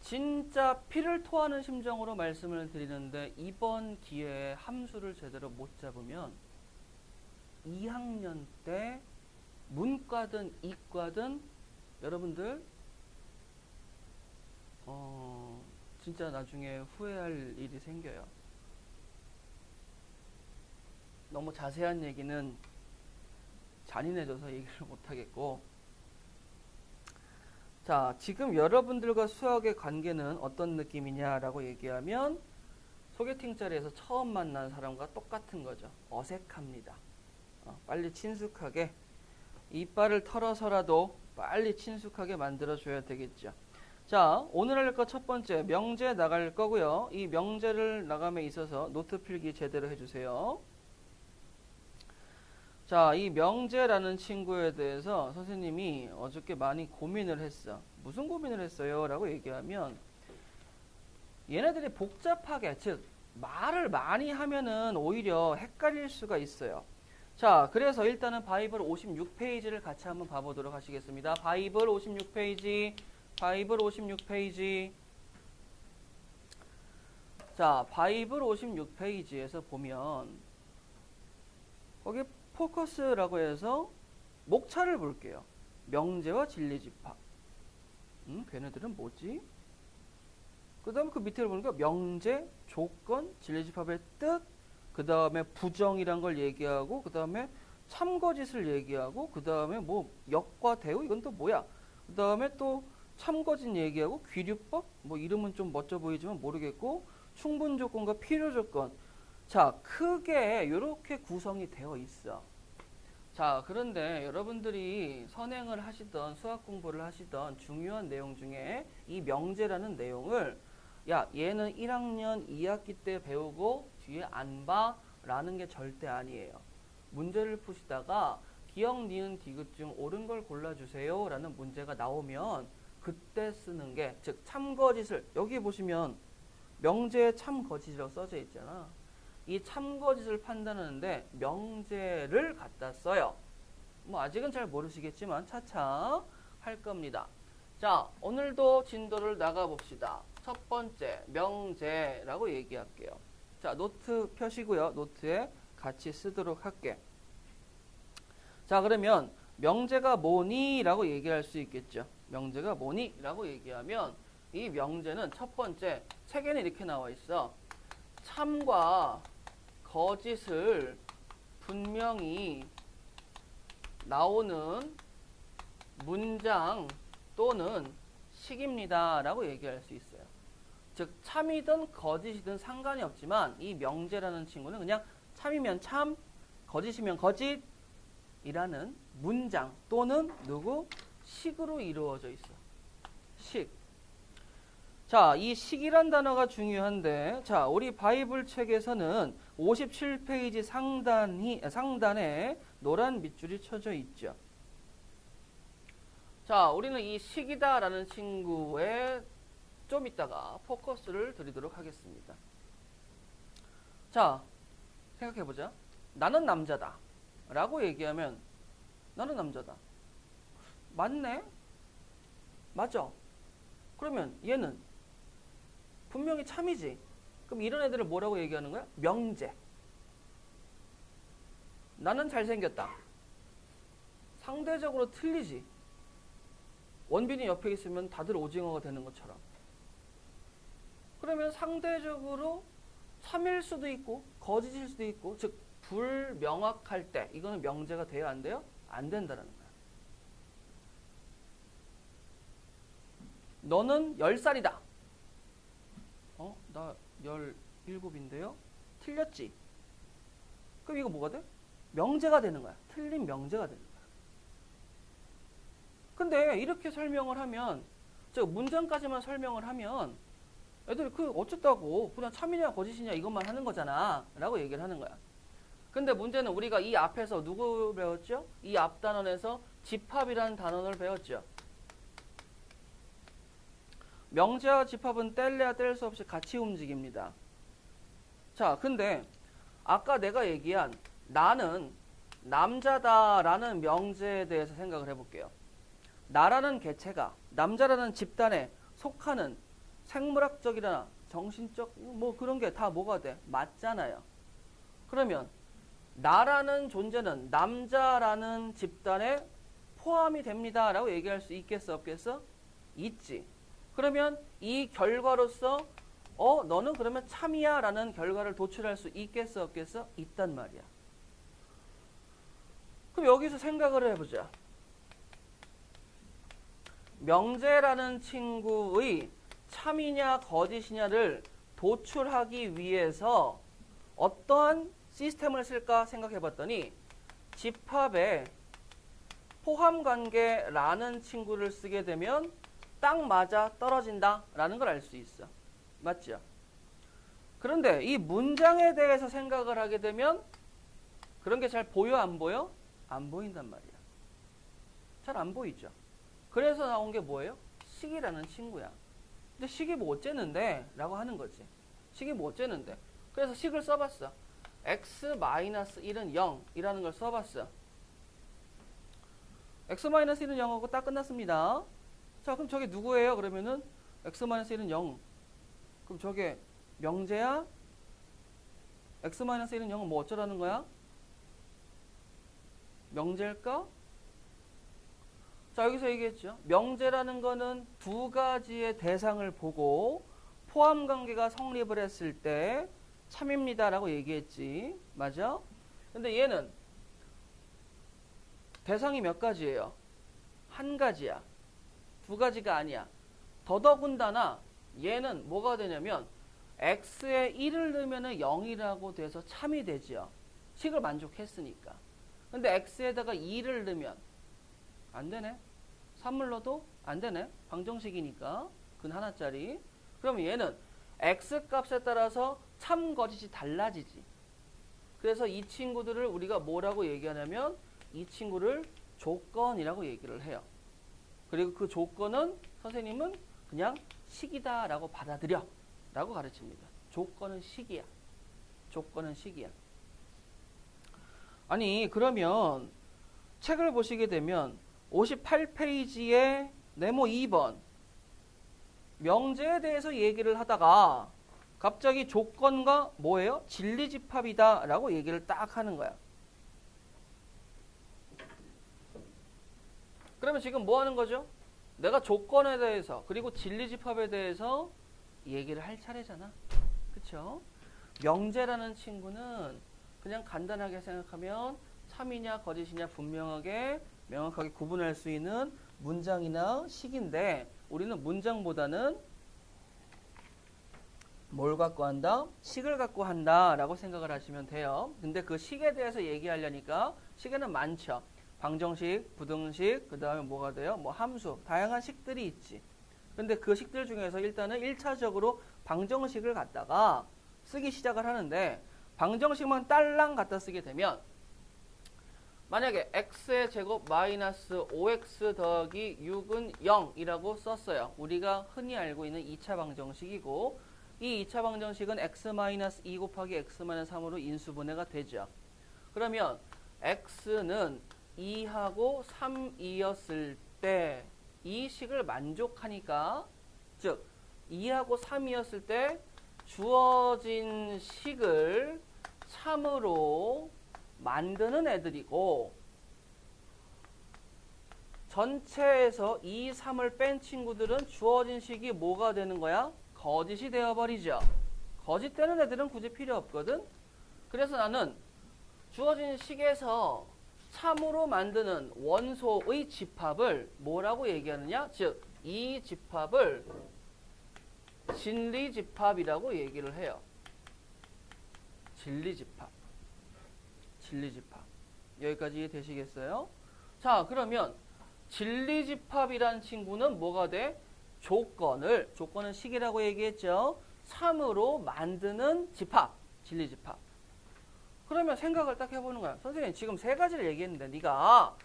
진짜 피를 토하는 심정으로 말씀을 드리는데 이번 기회에 함수를 제대로 못 잡으면 2학년 때 문과든 이과든 여러분들 진짜 나중에 후회할 일이 생겨요. 너무 자세한 얘기는 잔인해져서 얘기를 못하겠고 자, 지금 여러분들과 수학의 관계는 어떤 느낌이냐라고 얘기하면 소개팅 자리에서 처음 만난 사람과 똑같은 거죠. 어색합니다. 빨리 친숙하게 이빨을 털어서라도 빨리 친숙하게 만들어줘야 되겠죠. 자, 오늘 할 거 첫 번째 명제 나갈 거고요. 이 명제를 나감에 있어서 노트 필기 제대로 해주세요. 자, 이 명제라는 친구에 대해서 선생님이 어저께 많이 고민을 했어. 무슨 고민을 했어요? 라고 얘기하면 얘네들이 복잡하게, 즉 말을 많이 하면은 오히려 헷갈릴 수가 있어요. 자, 그래서 일단은 바이블 56페이지를 같이 한번 봐보도록 하시겠습니다. 바이블 56페이지, 바이블 56페이지. 자, 바이블 56페이지에서 보면 거기 포커스라고 해서 목차를 볼게요. 명제와 진리집합. 걔네들은 뭐지? 그 다음에 그 밑에 보니까 명제, 조건, 진리집합의 뜻, 그 다음에 부정이란 걸 얘기하고, 그 다음에 참거짓을 얘기하고, 그 다음에 뭐 역과 대우, 이건 또 뭐야? 그 다음에 또 참거짓 얘기하고, 귀류법, 뭐 이름은 좀 멋져 보이지만 모르겠고, 충분조건과 필요조건. 자, 크게 이렇게 구성이 되어 있어. 자, 그런데 여러분들이 선행을 하시던 수학 공부를 하시던 중요한 내용 중에 이 명제라는 내용을 야, 얘는 1학년 2학기 때 배우고 뒤에 안 봐 라는 게 절대 아니에요. 문제를 푸시다가 기억, 니은, 디귿 중 옳은 걸 골라주세요 라는 문제가 나오면 그때 쓰는 게, 즉 참거짓을, 여기 보시면 명제에 참거짓이라고 써져 있잖아. 이 참거짓을 판단하는데 명제를 갖다 써요. 뭐 아직은 잘 모르시겠지만 차차 할 겁니다. 자, 오늘도 진도를 나가봅시다. 첫 번째 명제라고 얘기할게요. 자, 노트 펴시고요. 노트에 같이 쓰도록 할게. 자, 그러면 명제가 뭐니? 라고 얘기할 수 있겠죠. 명제가 뭐니? 라고 얘기하면 이 명제는 첫 번째 책에는 이렇게 나와 있어. 참과 거짓을 분명히 나오는 문장 또는 식입니다 라고 얘기할 수 있어요. 즉 참이든 거짓이든 상관이 없지만 이 명제라는 친구는 그냥 참이면 참, 거짓이면 거짓이라는 문장 또는 누구? 식으로 이루어져 있어. 식. 자, 이 식이란 단어가 중요한데, 자, 우리 바이블 책에서는 57페이지 상단에 노란 밑줄이 쳐져 있죠. 자, 우리는 이 식이다라는 친구에 좀 이따가 포커스를 드리도록 하겠습니다. 자, 생각해보자. 나는 남자다 라고 얘기하면 나는 남자다. 맞네? 맞아. 그러면 얘는 분명히 참이지. 그럼 이런 애들을 뭐라고 얘기하는 거야? 명제. 나는 잘생겼다. 상대적으로 틀리지. 원빈이 옆에 있으면 다들 오징어가 되는 것처럼. 그러면 상대적으로 참일 수도 있고 거짓일 수도 있고, 즉 불명확할 때 이거는 명제가 돼야 안 돼요? 안 된다라는 거야. 너는 10살이다. 나 17인데요? 틀렸지? 그럼 이거 뭐가 돼? 명제가 되는 거야. 틀린 명제가 되는 거야. 근데 이렇게 설명을 하면, 즉 문장까지만 설명을 하면 애들이 그 어쨌다고 그냥 참이냐 거짓이냐 이것만 하는 거잖아 라고 얘기를 하는 거야. 근데 문제는 우리가 이 앞에서 누구 배웠죠? 이 앞 단원에서 집합이라는 단원을 배웠죠. 명제와 집합은 뗄래야 뗄 수 없이 같이 움직입니다. 자, 근데 아까 내가 얘기한 나는 남자다라는 명제에 대해서 생각을 해볼게요. 나라는 개체가 남자라는 집단에 속하는 생물학적이나 정신적 뭐 그런 게 다 뭐가 돼? 맞잖아요. 그러면 나라는 존재는 남자라는 집단에 포함이 됩니다 라고 얘기할 수 있겠어 없겠어? 있지. 그러면 이 결과로서 너는 그러면 참이야 라는 결과를 도출할 수 있겠어 없겠어? 있단 말이야. 그럼 여기서 생각을 해보자. 명제라는 친구의 참이냐 거짓이냐를 도출하기 위해서 어떠한 시스템을 쓸까 생각해봤더니 집합에 포함관계라는 친구를 쓰게 되면 딱 맞아 떨어진다 라는 걸 알 수 있어. 맞죠? 그런데 이 문장에 대해서 생각을 하게 되면 그런 게 잘 보여 안 보여? 안 보인단 말이야. 잘 안 보이죠. 그래서 나온 게 뭐예요? 식이라는 친구야. 근데 식이 뭐 어째는데? 라고 하는 거지. 식이 뭐 어째는데? 그래서 식을 써봤어. x-1은 0이라는 걸 써봤어. x-1은 0하고 딱 끝났습니다. 자, 그럼 저게 누구예요? 그러면은 x-1은 0. 그럼 저게 명제야? x-1은 0은 뭐 어쩌라는 거야? 명제일까? 자, 여기서 얘기했죠. 명제라는 거는 두 가지의 대상을 보고 포함관계가 성립을 했을 때 참입니다 라고 얘기했지. 맞아? 근데 얘는 대상이 몇 가지예요? 한 가지야. 두 가지가 아니야. 더더군다나 얘는 뭐가 되냐면 x에 1을 넣으면 0이라고 돼서 참이 되죠. 식을 만족했으니까. 근데 x에다가 2를 넣으면 안 되네. 3을 넣어도 안 되네. 방정식이니까. 근 하나짜리. 그러면 얘는 x 값에 따라서 참 거짓이 달라지지. 그래서 이 친구들을 우리가 뭐라고 얘기하냐면 이 친구를 조건이라고 얘기를 해요. 그리고 그 조건은 선생님은 그냥 식이다 라고 받아들여 라고 가르칩니다. 조건은 식이야. 조건은 식이야. 아니 그러면 책을 보시게 되면 58페이지에 네모 2번 명제에 대해서 얘기를 하다가 갑자기 조건과 뭐예요? 진리집합이다 라고 얘기를 딱 하는 거야. 그러면 지금 뭐 하는 거죠? 내가 조건에 대해서 그리고 진리집합에 대해서 얘기를 할 차례잖아. 그쵸? 명제라는 친구는 그냥 간단하게 생각하면 참이냐 거짓이냐 분명하게 명확하게 구분할 수 있는 문장이나 식인데 우리는 문장보다는 뭘 갖고 한다? 식을 갖고 한다 라고 생각을 하시면 돼요. 근데 그 식에 대해서 얘기하려니까 식에는 많죠. 방정식, 부등식, 그 다음에 뭐가 돼요? 뭐 함수, 다양한 식들이 있지. 근데 그 식들 중에서 일단은 1차적으로 방정식을 갖다가 쓰기 시작을 하는데 방정식만 딸랑 갖다 쓰게 되면 만약에 x의 제곱 마이너스 5x 더하기 6은 0이라고 썼어요. 우리가 흔히 알고 있는 2차 방정식이고 이 2차 방정식은 x-2 곱하기 x-3으로 인수분해가 되죠. 그러면 x는 2하고 3이었을 때 이 식을 만족하니까 즉 2하고 3이었을 때 주어진 식을 참으로 만드는 애들이고 전체에서 2, 3을 뺀 친구들은 주어진 식이 뭐가 되는 거야? 거짓이 되어버리죠. 거짓되는 애들은 굳이 필요 없거든. 그래서 나는 주어진 식에서 참으로 만드는 원소의 집합을 뭐라고 얘기하느냐? 즉, 이 집합을 진리집합이라고 얘기를 해요. 진리집합. 진리집합. 여기까지 되시겠어요? 자, 그러면 진리집합이란 친구는 뭐가 돼? 조건은 식이라고 얘기했죠. 3으로 만드는 집합. 진리집합. 그러면 생각을 딱 해보는 거야. 선생님 지금 세 가지를 얘기했는데 네가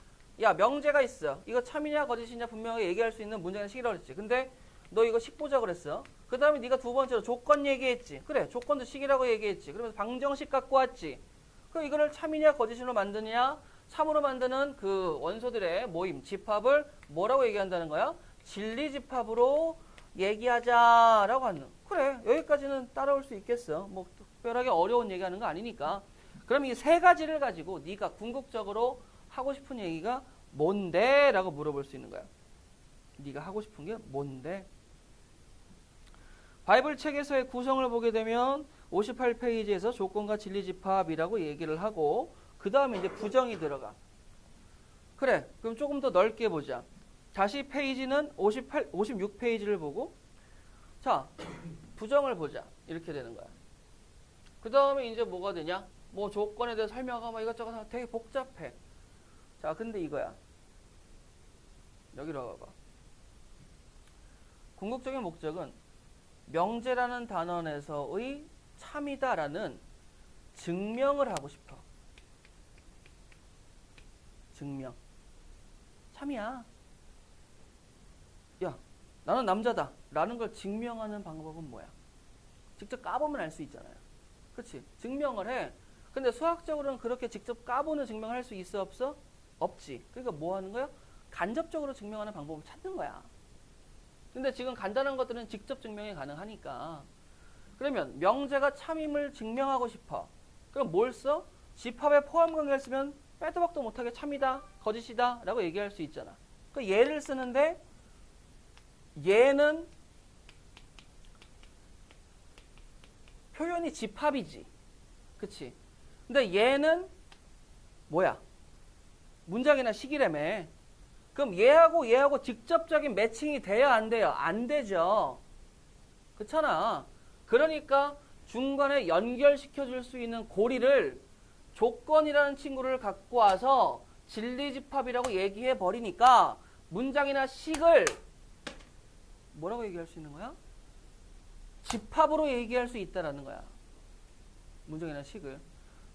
야 명제가 있어. 이거 참이냐 거짓이냐 분명하게 얘기할 수 있는 문장의 식이라고 그랬지. 근데 너 이거 식 보자 그랬어. 그 다음에 네가 두 번째로 조건 얘기했지. 그래 조건도 식이라고 얘기했지. 그러면서 방정식 갖고 왔지. 그럼 이거를 참이냐 거짓으로 만드냐 3으로 만드는 그 원소들의 모임 집합을 뭐라고 얘기한다는 거야? 진리집합으로 얘기하자라고 하는. 그래 여기까지는 따라올 수 있겠어. 뭐 특별하게 어려운 얘기하는 거 아니니까. 그럼 이 세 가지를 가지고 네가 궁극적으로 하고 싶은 얘기가 뭔데? 라고 물어볼 수 있는 거야. 네가 하고 싶은 게 뭔데? 바이블 책에서의 구성을 보게 되면 58페이지에서 조건과 진리집합이라고 얘기를 하고 그 다음에 이제 부정이 들어가. 그래 그럼 조금 더 넓게 보자. 다시 페이지는 56페이지를 보고 자 부정을 보자. 이렇게 되는 거야. 그 다음에 이제 뭐가 되냐? 뭐 조건에 대해서 설명하고 막 이것저것 되게 복잡해. 자, 근데 이거야. 여기로 와봐. 궁극적인 목적은 명제라는 단원에서의 참이다라는 증명을 하고 싶어. 증명. 참이야. 야, 나는 남자다. 라는 걸 증명하는 방법은 뭐야? 직접 까보면 알 수 있잖아요. 그치? 증명을 해. 근데 수학적으로는 그렇게 직접 까보는 증명을 할 수 있어 없어? 없지. 그러니까 뭐 하는 거야? 간접적으로 증명하는 방법을 찾는 거야. 근데 지금 간단한 것들은 직접 증명이 가능하니까. 그러면 명제가 참임을 증명하고 싶어. 그럼 뭘 써? 집합의 포함관계를 쓰면 빼도 박도 못하게 참이다, 거짓이다 라고 얘기할 수 있잖아. 그 예를 쓰는데 얘는 표현이 집합이지. 그치? 근데 얘는 뭐야? 문장이나 식이라며. 그럼 얘하고 직접적인 매칭이 돼야 안 돼요? 안 되죠. 그렇잖아. 그러니까 중간에 연결시켜 줄 수 있는 고리를 조건이라는 친구를 갖고 와서 진리집합이라고 얘기해 버리니까 문장이나 식을 뭐라고 얘기할 수 있는 거야? 집합으로 얘기할 수 있다라는 거야. 문장이나 식을.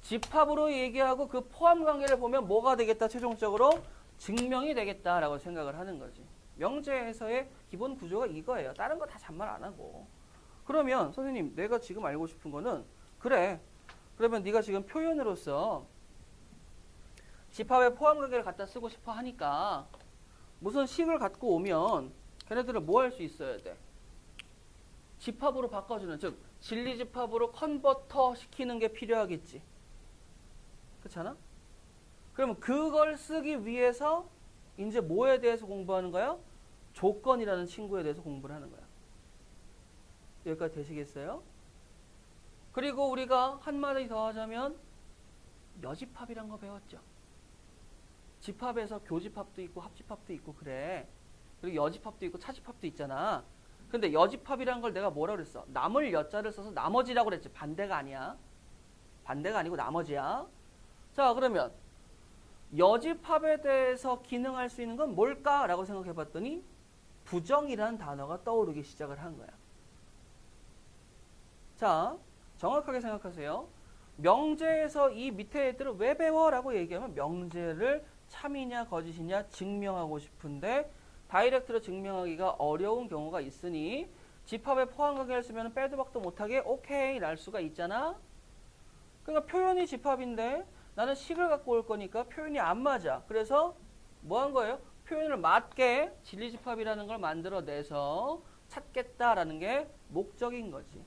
집합으로 얘기하고 그 포함관계를 보면 뭐가 되겠다? 최종적으로 증명이 되겠다라고 생각을 하는 거지. 명제에서의 기본 구조가 이거예요. 다른 거 다 잔말 안 하고. 그러면 선생님 내가 지금 알고 싶은 거는 그래. 그러면 네가 지금 표현으로서 집합의 포함관계를 갖다 쓰고 싶어 하니까 무슨 식을 갖고 오면 걔네들은 뭐 할 수 있어야 돼? 집합으로 바꿔주는, 즉 진리집합으로 컨버터 시키는 게 필요하겠지. 그렇잖아? 그러면 그걸 쓰기 위해서 이제 뭐에 대해서 공부하는 거야? 조건이라는 친구에 대해서 공부를 하는 거야. 여기까지 되시겠어요? 그리고 우리가 한마디 더 하자면 여집합이란 거 배웠죠. 집합에서 교집합도 있고 합집합도 있고 그래. 그리고 여집합도 있고 차집합도 있잖아. 근데 여집합이란 걸 내가 뭐라 그랬어? 남을 여자를 써서 나머지라고 그랬지. 반대가 아니야. 반대가 아니고 나머지야. 자, 그러면 여집합에 대해서 기능할 수 있는 건 뭘까라고 생각해 봤더니 부정이라는 단어가 떠오르기 시작을 한 거야. 자, 정확하게 생각하세요. 명제에서 이 밑에 애들을 왜 배워? 라고 얘기하면 명제를 참이냐 거짓이냐 증명하고 싶은데 다이렉트로 증명하기가 어려운 경우가 있으니 집합에 포함관계를 쓰면 빼도 박도 못하게 오케이 날 수가 있잖아. 그러니까 표현이 집합인데 나는 식을 갖고 올 거니까 표현이 안 맞아. 그래서 뭐 한 거예요? 표현을 맞게 진리집합이라는 걸 만들어내서 찾겠다라는 게 목적인 거지.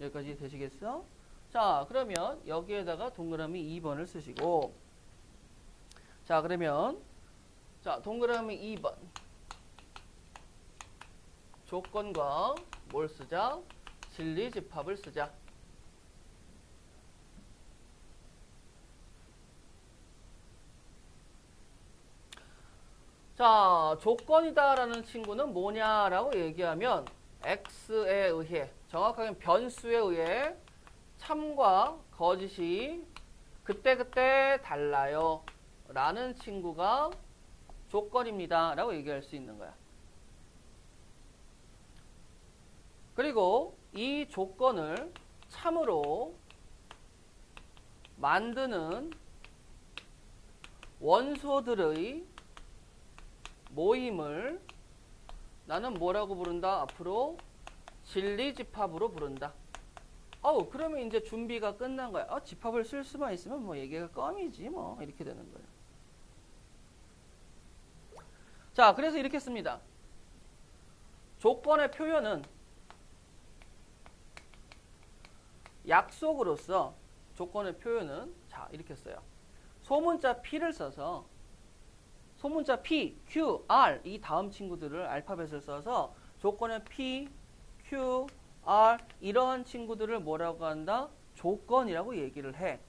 여기까지 되시겠어? 자, 그러면 여기에다가 동그라미 2번을 쓰시고 자, 그러면 자, 동그라미 2번 조건과 뭘 쓰자? 진리집합을 쓰자. 자, 조건이다라는 친구는 뭐냐라고 얘기하면 x에 의해, 정확하게 변수에 의해 참과 거짓이 그때그때 달라요 라는 친구가 조건입니다 라고 얘기할 수 있는 거야. 그리고 이 조건을 참으로 만드는 원소들의 모임을 나는 뭐라고 부른다? 앞으로 진리집합으로 부른다. 그러면 이제 준비가 끝난 거야. 집합을 쓸 수만 있으면 뭐 얘기가 껌이지 뭐 이렇게 되는 거예요. 자, 그래서 이렇게 씁니다. 조건의 표현은 약속으로서 조건의 표현은 자 이렇게 써요. 소문자 P를 써서 소문자 P, Q, R 이 다음 친구들을 알파벳을 써서 조건의 P, Q, R 이러한 친구들을 뭐라고 한다? 조건이라고 얘기를 해.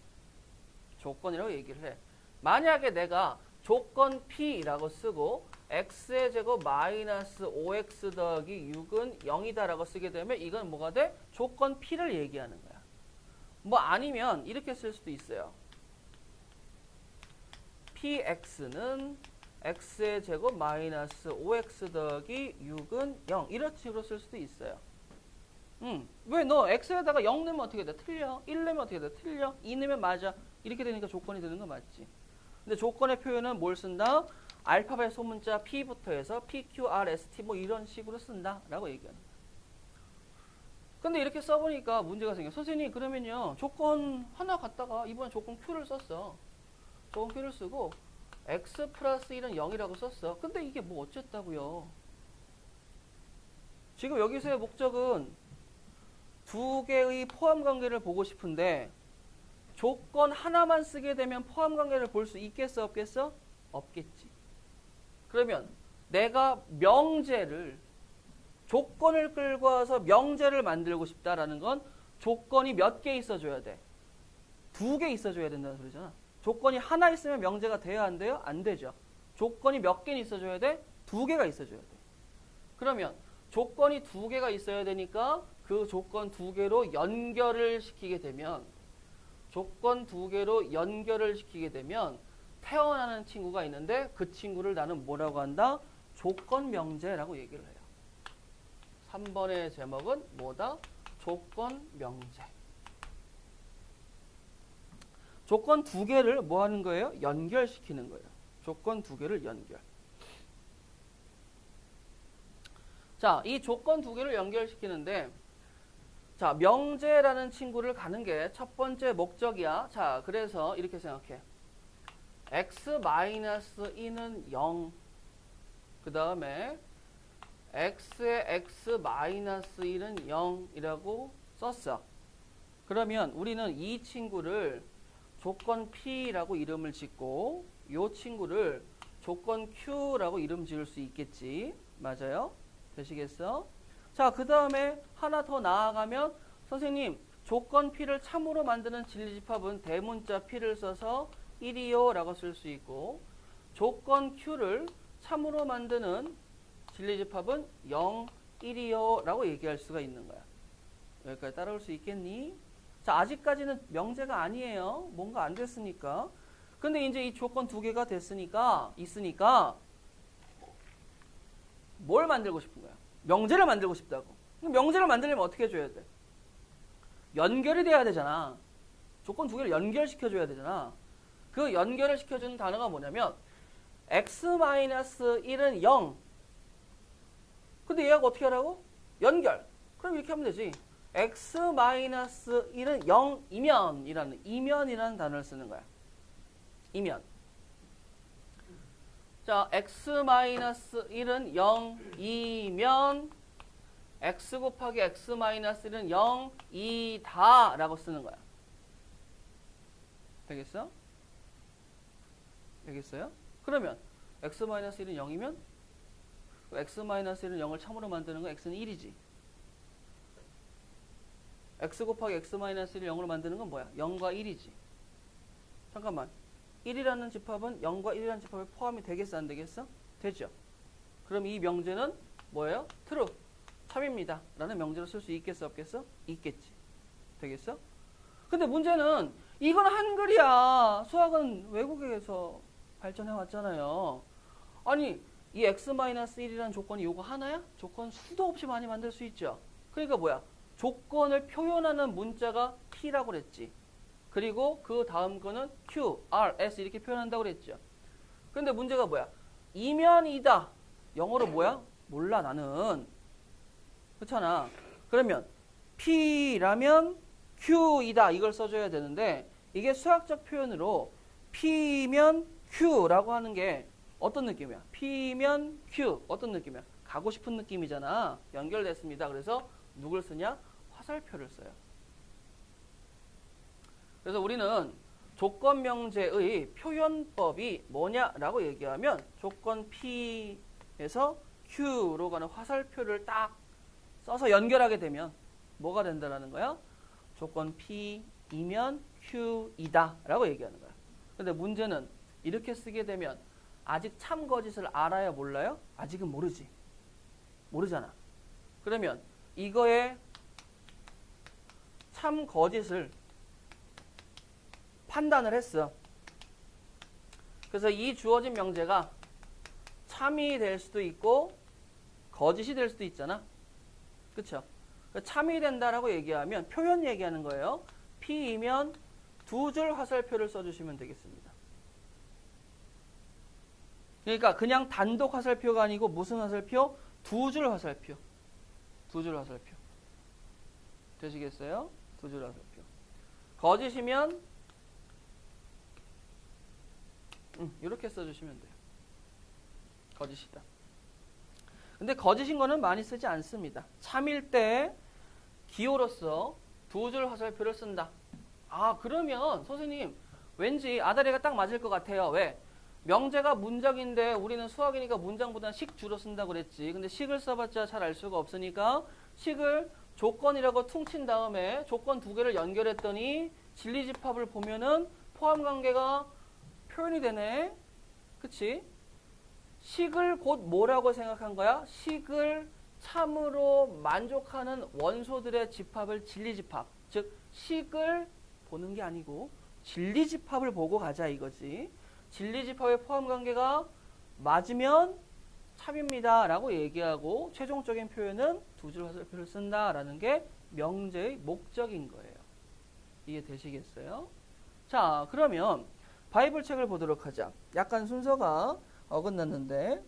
조건이라고 얘기를 해. 만약에 내가 조건 P라고 쓰고 x의 제곱 마이너스 5x 더하기 6은 0이다라고 쓰게 되면 이건 뭐가 돼? 조건 P를 얘기하는 거야. 뭐 아니면 이렇게 쓸 수도 있어요. px는 x의 제곱 마이너스 5x 더하기 6은 0 이런 식으로 쓸 수도 있어요. 왜 너 x에다가 0 넣으면 어떻게 돼? 틀려. 1 넣으면 어떻게 돼? 틀려. 2 넣으면 맞아. 이렇게 되니까 조건이 되는 거 맞지? 근데 조건의 표현은 뭘 쓴다? 알파벳 소문자 P부터 해서 P, Q, R, S, T 뭐 이런 식으로 쓴다 라고 얘기하는 거야. 근데 이렇게 써보니까 문제가 생겨. 선생님 그러면요 조건 하나 갖다가 이번에 조건 Q를 썼어. 조건 Q를 쓰고 X 플러스 1은 0이라고 썼어. 근데 이게 뭐 어쨌다고요? 지금 여기서의 목적은 두 개의 포함 관계를 보고 싶은데 조건 하나만 쓰게 되면 포함 관계를 볼 수 있겠어 없겠어? 없겠지. 그러면 내가 명제를 조건을 끌고 와서 명제를 만들고 싶다라는 건 조건이 몇 개 있어줘야 돼? 2개 있어줘야 된다는 소리잖아. 조건이 하나 있으면 명제가 돼야 안 돼요? 안 되죠. 조건이 몇 개는 있어줘야 돼? 2개가 있어줘야 돼. 그러면 조건이 2개가 있어야 되니까 그 조건 2개로 연결을 시키게 되면 조건 2개로 연결을 시키게 되면 태어나는 친구가 있는데 그 친구를 나는 뭐라고 한다? 조건 명제라고 얘기를 해요. 3번의 제목은 뭐다? 조건 명제. 조건 2개를 뭐 하는 거예요? 연결시키는 거예요. 조건 2개를 연결. 자, 이 조건 2개를 연결시키는데 자, 명제라는 친구를 가는 게 첫 번째 목적이야. 자, 그래서 이렇게 생각해. x-2는 0. 그 다음에 x의 x-1은 0이라고 썼어. 그러면 우리는 이 친구를 조건 P라고 이름을 짓고 이 친구를 조건 Q라고 이름 지을 수 있겠지. 맞아요? 되시겠어? 자, 그 다음에 하나 더 나아가면 선생님 조건 P를 참으로 만드는 진리집합은 대문자 P를 써서 1이요 라고 쓸 수 있고 조건 Q를 참으로 만드는 진리집합은 0, 1이요 라고 얘기할 수가 있는 거야. 여기까지 따라올 수 있겠니? 자, 아직까지는 명제가 아니에요. 뭔가 안 됐으니까. 근데 이제 이 조건 두 개가 있으니까 뭘 만들고 싶은 거야? 명제를 만들고 싶다고. 그럼 명제를 만들려면 어떻게 해줘야 돼? 연결이 돼야 되잖아. 조건 두 개를 연결시켜줘야 되잖아. 그 연결을 시켜주는 단어가 뭐냐면 x-1은 0. 근데 얘하고 어떻게 하라고? 연결. 그럼 이렇게 하면 되지. x-1은 0이면 이면이라는 단어를 쓰는 거야. 이면. 자, x-1은 0이면 x 곱하기 x-1은 0이다 라고 쓰는 거야. 되겠어? 되겠어요? 그러면 x-1은 0이면 x-1은 0을 참으로 만드는 건 x는 1이지. x 곱하기 x-1을 0으로 만드는 건 뭐야? 0과 1이지. 잠깐만. 1이라는 집합은 0과 1이라는 집합에 포함이 되겠어? 안 되겠어? 되죠. 그럼 이 명제는 뭐예요? true. 참입니다. 라는 명제로 쓸 수 있겠어? 없겠어? 있겠지. 되겠어? 근데 문제는 이건 한글이야. 수학은 외국에서 발전해 왔잖아요. 아니 이 x-1이라는 조건이 요거 하나야? 조건 수도 없이 많이 만들 수 있죠. 그러니까 뭐야? 조건을 표현하는 문자가 P라고 그랬지. 그리고 그 다음 거는 Q, R, S 이렇게 표현한다고 그랬죠. 근데 문제가 뭐야? 이면이다. 영어로 뭐야? 몰라 나는. 그렇잖아. 그러면 P라면 Q이다. 이걸 써줘야 되는데 이게 수학적 표현으로 P면 Q라고 하는 게 어떤 느낌이야? P면 Q. 어떤 느낌이야? 가고 싶은 느낌이잖아. 연결됐습니다. 그래서 누굴 쓰냐? 화살표를 써요. 그래서 우리는 조건 명제의 표현법이 뭐냐라고 얘기하면 조건 P에서 Q로 가는 화살표를 딱 써서 연결하게 되면 뭐가 된다라는 거야? 조건 P이면 Q이다 라고 얘기하는 거야. 근데 문제는 이렇게 쓰게 되면 아직 참 거짓을 알아야 몰라요? 아직은 모르지. 모르잖아. 그러면 이거의 참 거짓을 판단을 했어. 그래서 이 주어진 명제가 참이 될 수도 있고 거짓이 될 수도 있잖아. 그쵸? 참이 된다라고 얘기하면 표현 얘기하는 거예요. P이면 두 줄 화살표를 써주시면 되겠습니다. 그러니까 그냥 단독 화살표가 아니고 무슨 화살표? 두 줄 화살표. 두 줄 화살표. 되시겠어요? 두 줄 화살표. 거짓이면 이렇게 써주시면 돼요. 거짓이다. 근데 거짓인 거는 많이 쓰지 않습니다. 참일 때 기호로서 두 줄 화살표를 쓴다. 아, 그러면 선생님 왠지 아다리가 딱 맞을 것 같아요. 왜? 명제가 문장인데 우리는 수학이니까 문장보다는 식주로 쓴다고 그랬지. 근데 식을 써봤자 잘 알 수가 없으니까 식을 조건이라고 퉁친 다음에 조건 두 개를 연결했더니 진리집합을 보면은 포함관계가 표현이 되네. 그치? 식을 곧 뭐라고 생각한 거야? 식을 참으로 만족하는 원소들의 집합을 진리집합. 즉 식을 보는 게 아니고 진리집합을 보고 가자 이거지. 진리집합의 포함관계가 맞으면 참입니다 라고 얘기하고 최종적인 표현은 두 줄 화살표를 쓴다라는 게 명제의 목적인 거예요. 이해되시겠어요? 자, 그러면 바이블 책을 보도록 하자. 약간 순서가 어긋났는데.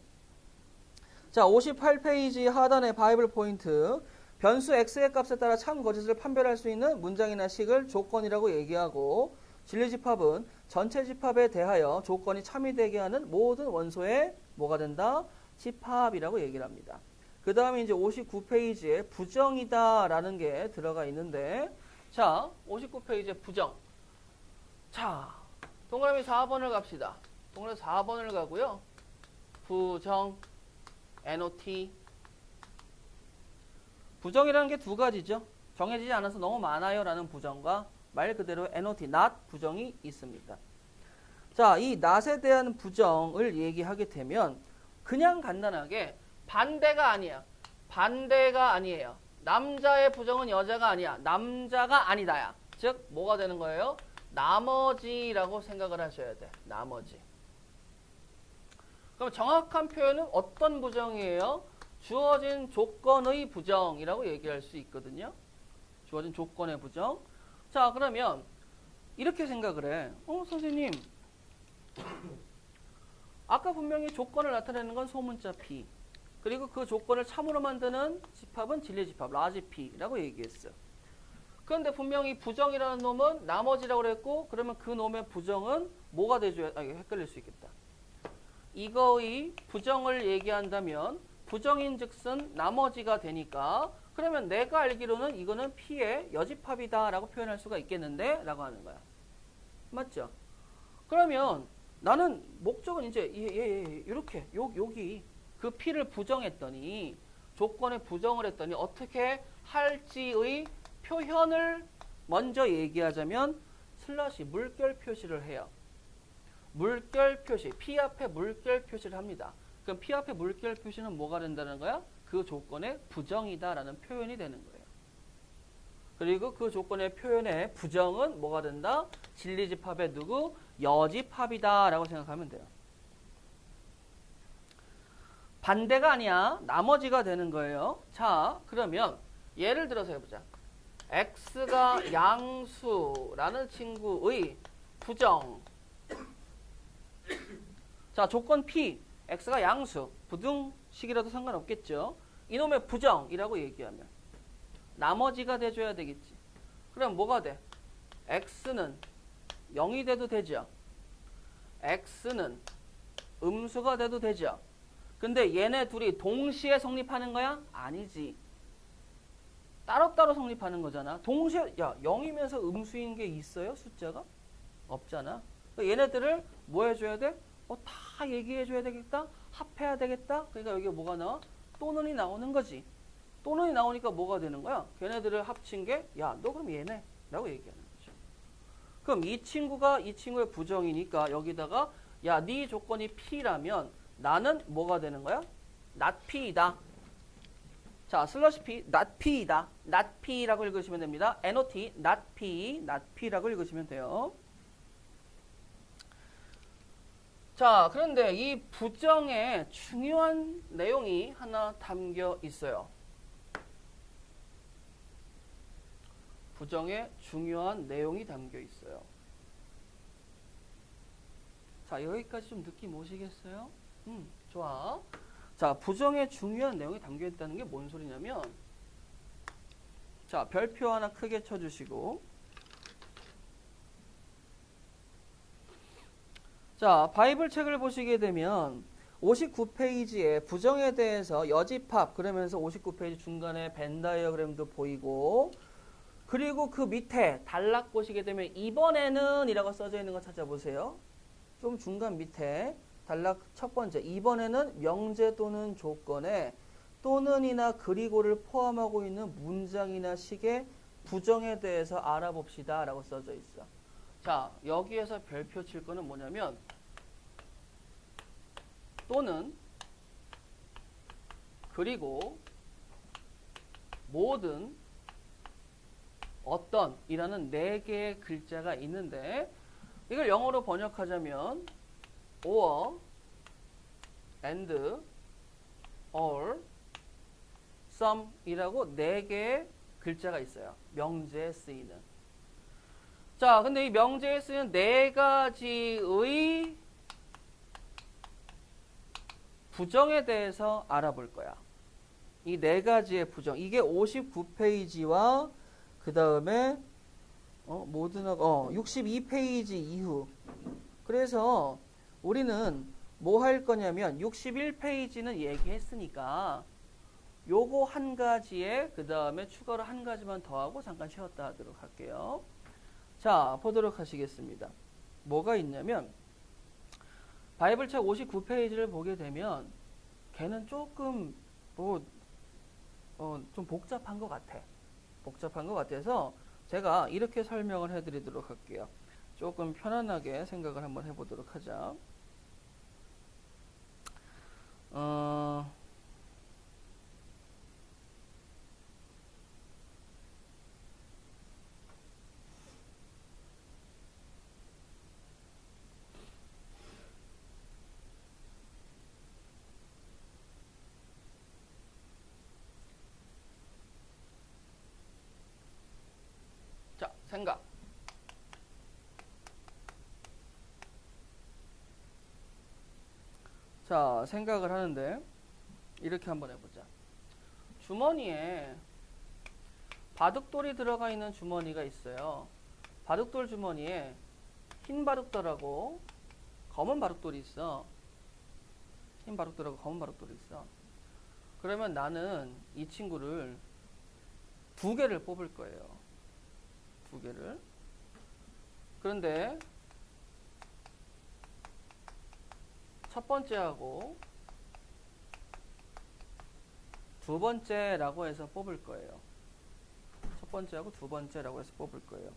자, 58페이지 하단의 바이블 포인트. 변수 x의 값에 따라 참 거짓을 판별할 수 있는 문장이나 식을 조건이라고 얘기하고 진리집합은 전체 집합에 대하여 조건이 참이 되게 하는 모든 원소의 뭐가 된다? 집합이라고 얘기를 합니다. 그 다음에 이제 59페이지에 부정이다 라는 게 들어가 있는데 자, 59페이지에 부정. 자, 동그라미 4번을 갑시다. 동그라미 4번을 가고요. 부정, not. 부정이라는 게 두 가지죠. 정해지지 않아서 너무 많아요 라는 부정과 말 그대로 not, not 부정이 있습니다. 자, 이 not에 대한 부정을 얘기하게 되면 그냥 간단하게 반대가 아니야. 반대가 아니에요. 남자의 부정은 여자가 아니야. 남자가 아니다야. 즉 뭐가 되는 거예요? 나머지라고 생각을 하셔야 돼. 나머지. 그럼 정확한 표현은 어떤 부정이에요? 주어진 조건의 부정이라고 얘기할 수 있거든요. 주어진 조건의 부정. 자, 그러면 이렇게 생각을 해. 선생님. 아까 분명히 조건을 나타내는 건 소문자 P. 그리고 그 조건을 참으로 만드는 집합은 진리집합, 라지 P라고 얘기했어요. 그런데 분명히 부정이라는 놈은 나머지라고 그랬고, 그러면 그 놈의 부정은 뭐가 돼줘야, 이거 헷갈릴 수 있겠다. 이거의 부정을 얘기한다면 부정인 즉슨 나머지가 되니까 그러면 내가 알기로는 이거는 P의 여집합이다 라고 표현할 수가 있겠는데 라고 하는 거야. 맞죠? 그러면 나는 목적은 이제 이렇게 여기 그 P를 부정했더니 조건에 부정을 했더니 어떻게 할지의 표현을 먼저 얘기하자면 슬러시 물결 표시를 해요. 물결 표시, P 앞에 물결 표시를 합니다. 그럼 P 앞에 물결 표시는 뭐가 된다는 거야? 그 조건의 부정이다라는 표현이 되는 거예요. 그리고 그 조건의 표현의 부정은 뭐가 된다? 진리집합의 누구? 여집합이다라고 생각하면 돼요. 반대가 아니야. 나머지가 되는 거예요. 자, 그러면 예를 들어서 해보자. x가 양수라는 친구의 부정. 자, 조건 P, x가 양수, 부등식이라도 상관없겠죠. 이놈의 부정이라고 얘기하면 나머지가 돼줘야 되겠지. 그럼 뭐가 돼? x는 0이 돼도 되죠. x는 음수가 돼도 되죠. 근데 얘네 둘이 동시에 성립하는 거야? 아니지. 따로따로 성립하는 거잖아. 동시에, 야, 0이면서 음수인 게 있어요? 숫자가? 없잖아. 얘네들을 뭐 해줘야 돼? 다 얘기해줘야 되겠다? 합해야 되겠다? 그러니까 여기 뭐가 나와? 또는이 나오는 거지. 또는이 나오니까 뭐가 되는 거야? 걔네들을 합친 게, 야, 너 그럼 얘네. 라고 얘기하는 거죠. 그럼 이 친구가 이 친구의 부정이니까 여기다가, 야, 네 조건이 P라면 나는 뭐가 되는 거야? not P이다. 자, 슬러시 P, not P이다. not P라고 읽으시면 됩니다. not, not P, not P라고 읽으시면 돼요. 자, 그런데 이 부정에 중요한 내용이 하나 담겨 있어요. 부정에 중요한 내용이 담겨 있어요. 자, 여기까지 좀 느낌 오시겠어요? 좋아. 자, 부정에 중요한 내용이 담겨 있다는 게 뭔 소리냐면, 자, 별표 하나 크게 쳐주시고, 자, 바이블 책을 보시게 되면 59페이지에 부정에 대해서 여집합 그러면서 59페이지 중간에 벤 다이어그램도 보이고, 그리고 그 밑에 단락 보시게 되면 이번에는 이라고 써져 있는 거 찾아보세요. 좀 중간 밑에 단락 첫 번째, 이번에는 명제 또는 조건에 또는이나 그리고를 포함하고 있는 문장이나 식의 부정에 대해서 알아봅시다 라고 써져 있어. 자, 여기에서 별표 칠 거는 뭐냐면 또는 그리고 모든 어떤 이라는 4개의 글자가 있는데 이걸 영어로 번역하자면 or, and, all, some 이라고 4개의 글자가 있어요. 명제에 쓰이는. 자, 근데 이 명제에 쓰이는 4가지의 부정에 대해서 알아볼 거야. 이 4가지의 부정. 이게 59페이지와 그 다음에 모든 62페이지 이후. 그래서 우리는 뭐 할 거냐면 61페이지는 얘기했으니까 요거 한 가지에 그 다음에 추가로 한 가지만 더 하고 잠깐 쉬었다 하도록 할게요. 자, 보도록 하시겠습니다. 뭐가 있냐면 바이블 책 59페이지를 보게 되면 걔는 조금 좀 복잡한 것 같아. 복잡한 것 같아서 제가 이렇게 설명을 해드리도록 할게요. 조금 편안하게 생각을 한번 해보도록 하자. 자, 생각. 자, 생각을 하는데 이렇게 한번 해보자. 주머니에 바둑돌이 들어가 있는 주머니가 있어요. 바둑돌 주머니에 흰 바둑돌하고 검은 바둑돌이 있어. 흰 바둑돌하고 검은 바둑돌이 있어. 그러면 나는 이 친구를 두 개를 뽑을 거예요. 두 개를. 그런데 첫 번째하고 두 번째라고 해서 뽑을 거예요. 첫 번째하고 두 번째라고 해서 뽑을 거예요.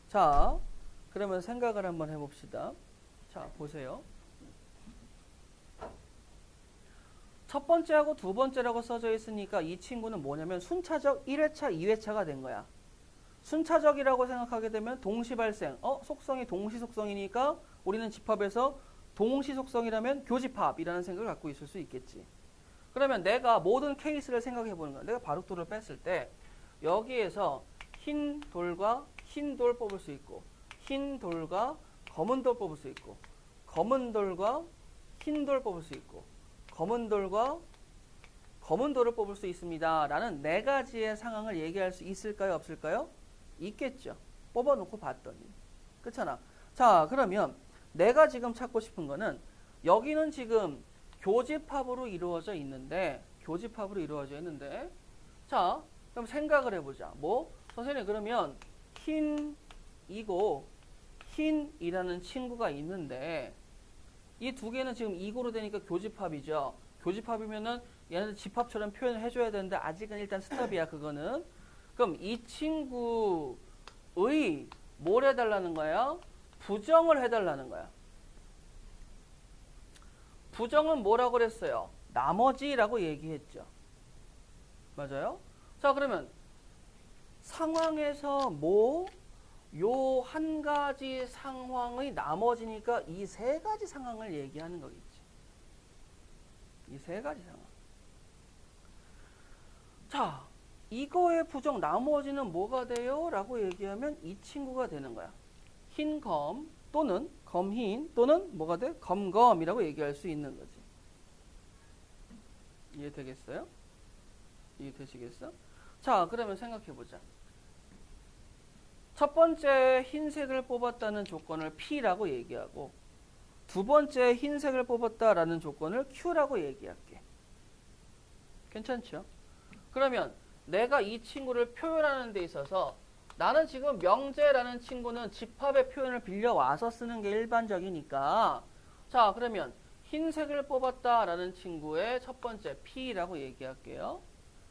자, 그러면 생각을 한번 해봅시다. 자, 보세요. 첫 번째하고 두 번째라고 써져 있으니까 이 친구는 뭐냐면 순차적 1회차, 2회차가 된 거야. 순차적이라고 생각하게 되면 동시발생, 속성이 동시속성이니까 우리는 집합에서 동시속성이라면 교집합이라는 생각을 갖고 있을 수 있겠지. 그러면 내가 모든 케이스를 생각해 보는 거야. 내가 바둑돌을 뺐을 때 여기에서 흰 돌과 흰 돌 뽑을 수 있고 흰 돌과 검은 돌 뽑을 수 있고 검은 돌과 흰 돌 뽑을 수 있고 검은 돌과 검은 돌을 뽑을 수 있습니다. 라는 네 가지의 상황을 얘기할 수 있을까요? 없을까요? 있겠죠. 뽑아놓고 봤더니. 그렇잖아. 자, 그러면 내가 지금 찾고 싶은 거는 여기는 지금 교집합으로 이루어져 있는데 자, 그럼 생각을 해보자. 선생님 그러면 흰이라는 친구가 있는데 이 두 개는 지금 이고로 되니까 교집합이죠. 교집합이면은 얘네들 집합처럼 표현을 해줘야 되는데 아직은 일단 스톱이야. 그거는. 그럼 이 친구의 뭘 해달라는 거야? 부정을 해달라는 거야. 부정은 뭐라고 그랬어요? 나머지라고 얘기했죠. 맞아요? 자, 그러면 상황에서 요 한 가지 상황의 나머지니까 이 세 가지 상황을 얘기하는 거겠지. 이 세 가지 상황. 자, 이거의 부정 나머지는 뭐가 돼요? 라고 얘기하면 이 친구가 되는 거야. 흰검 또는 검흰 또는 뭐가 돼? 검검이라고 얘기할 수 있는 거지. 이해되겠어요? 이해되시겠어? 자, 그러면 생각해보자. 첫 번째 흰색을 뽑았다는 조건을 P라고 얘기하고 두 번째 흰색을 뽑았다라는 조건을 Q라고 얘기할게. 괜찮죠? 그러면 내가 이 친구를 표현하는 데 있어서 나는 지금 명제라는 친구는 집합의 표현을 빌려와서 쓰는 게 일반적이니까 자, 그러면 흰색을 뽑았다라는 친구의 첫 번째 P라고 얘기할게요.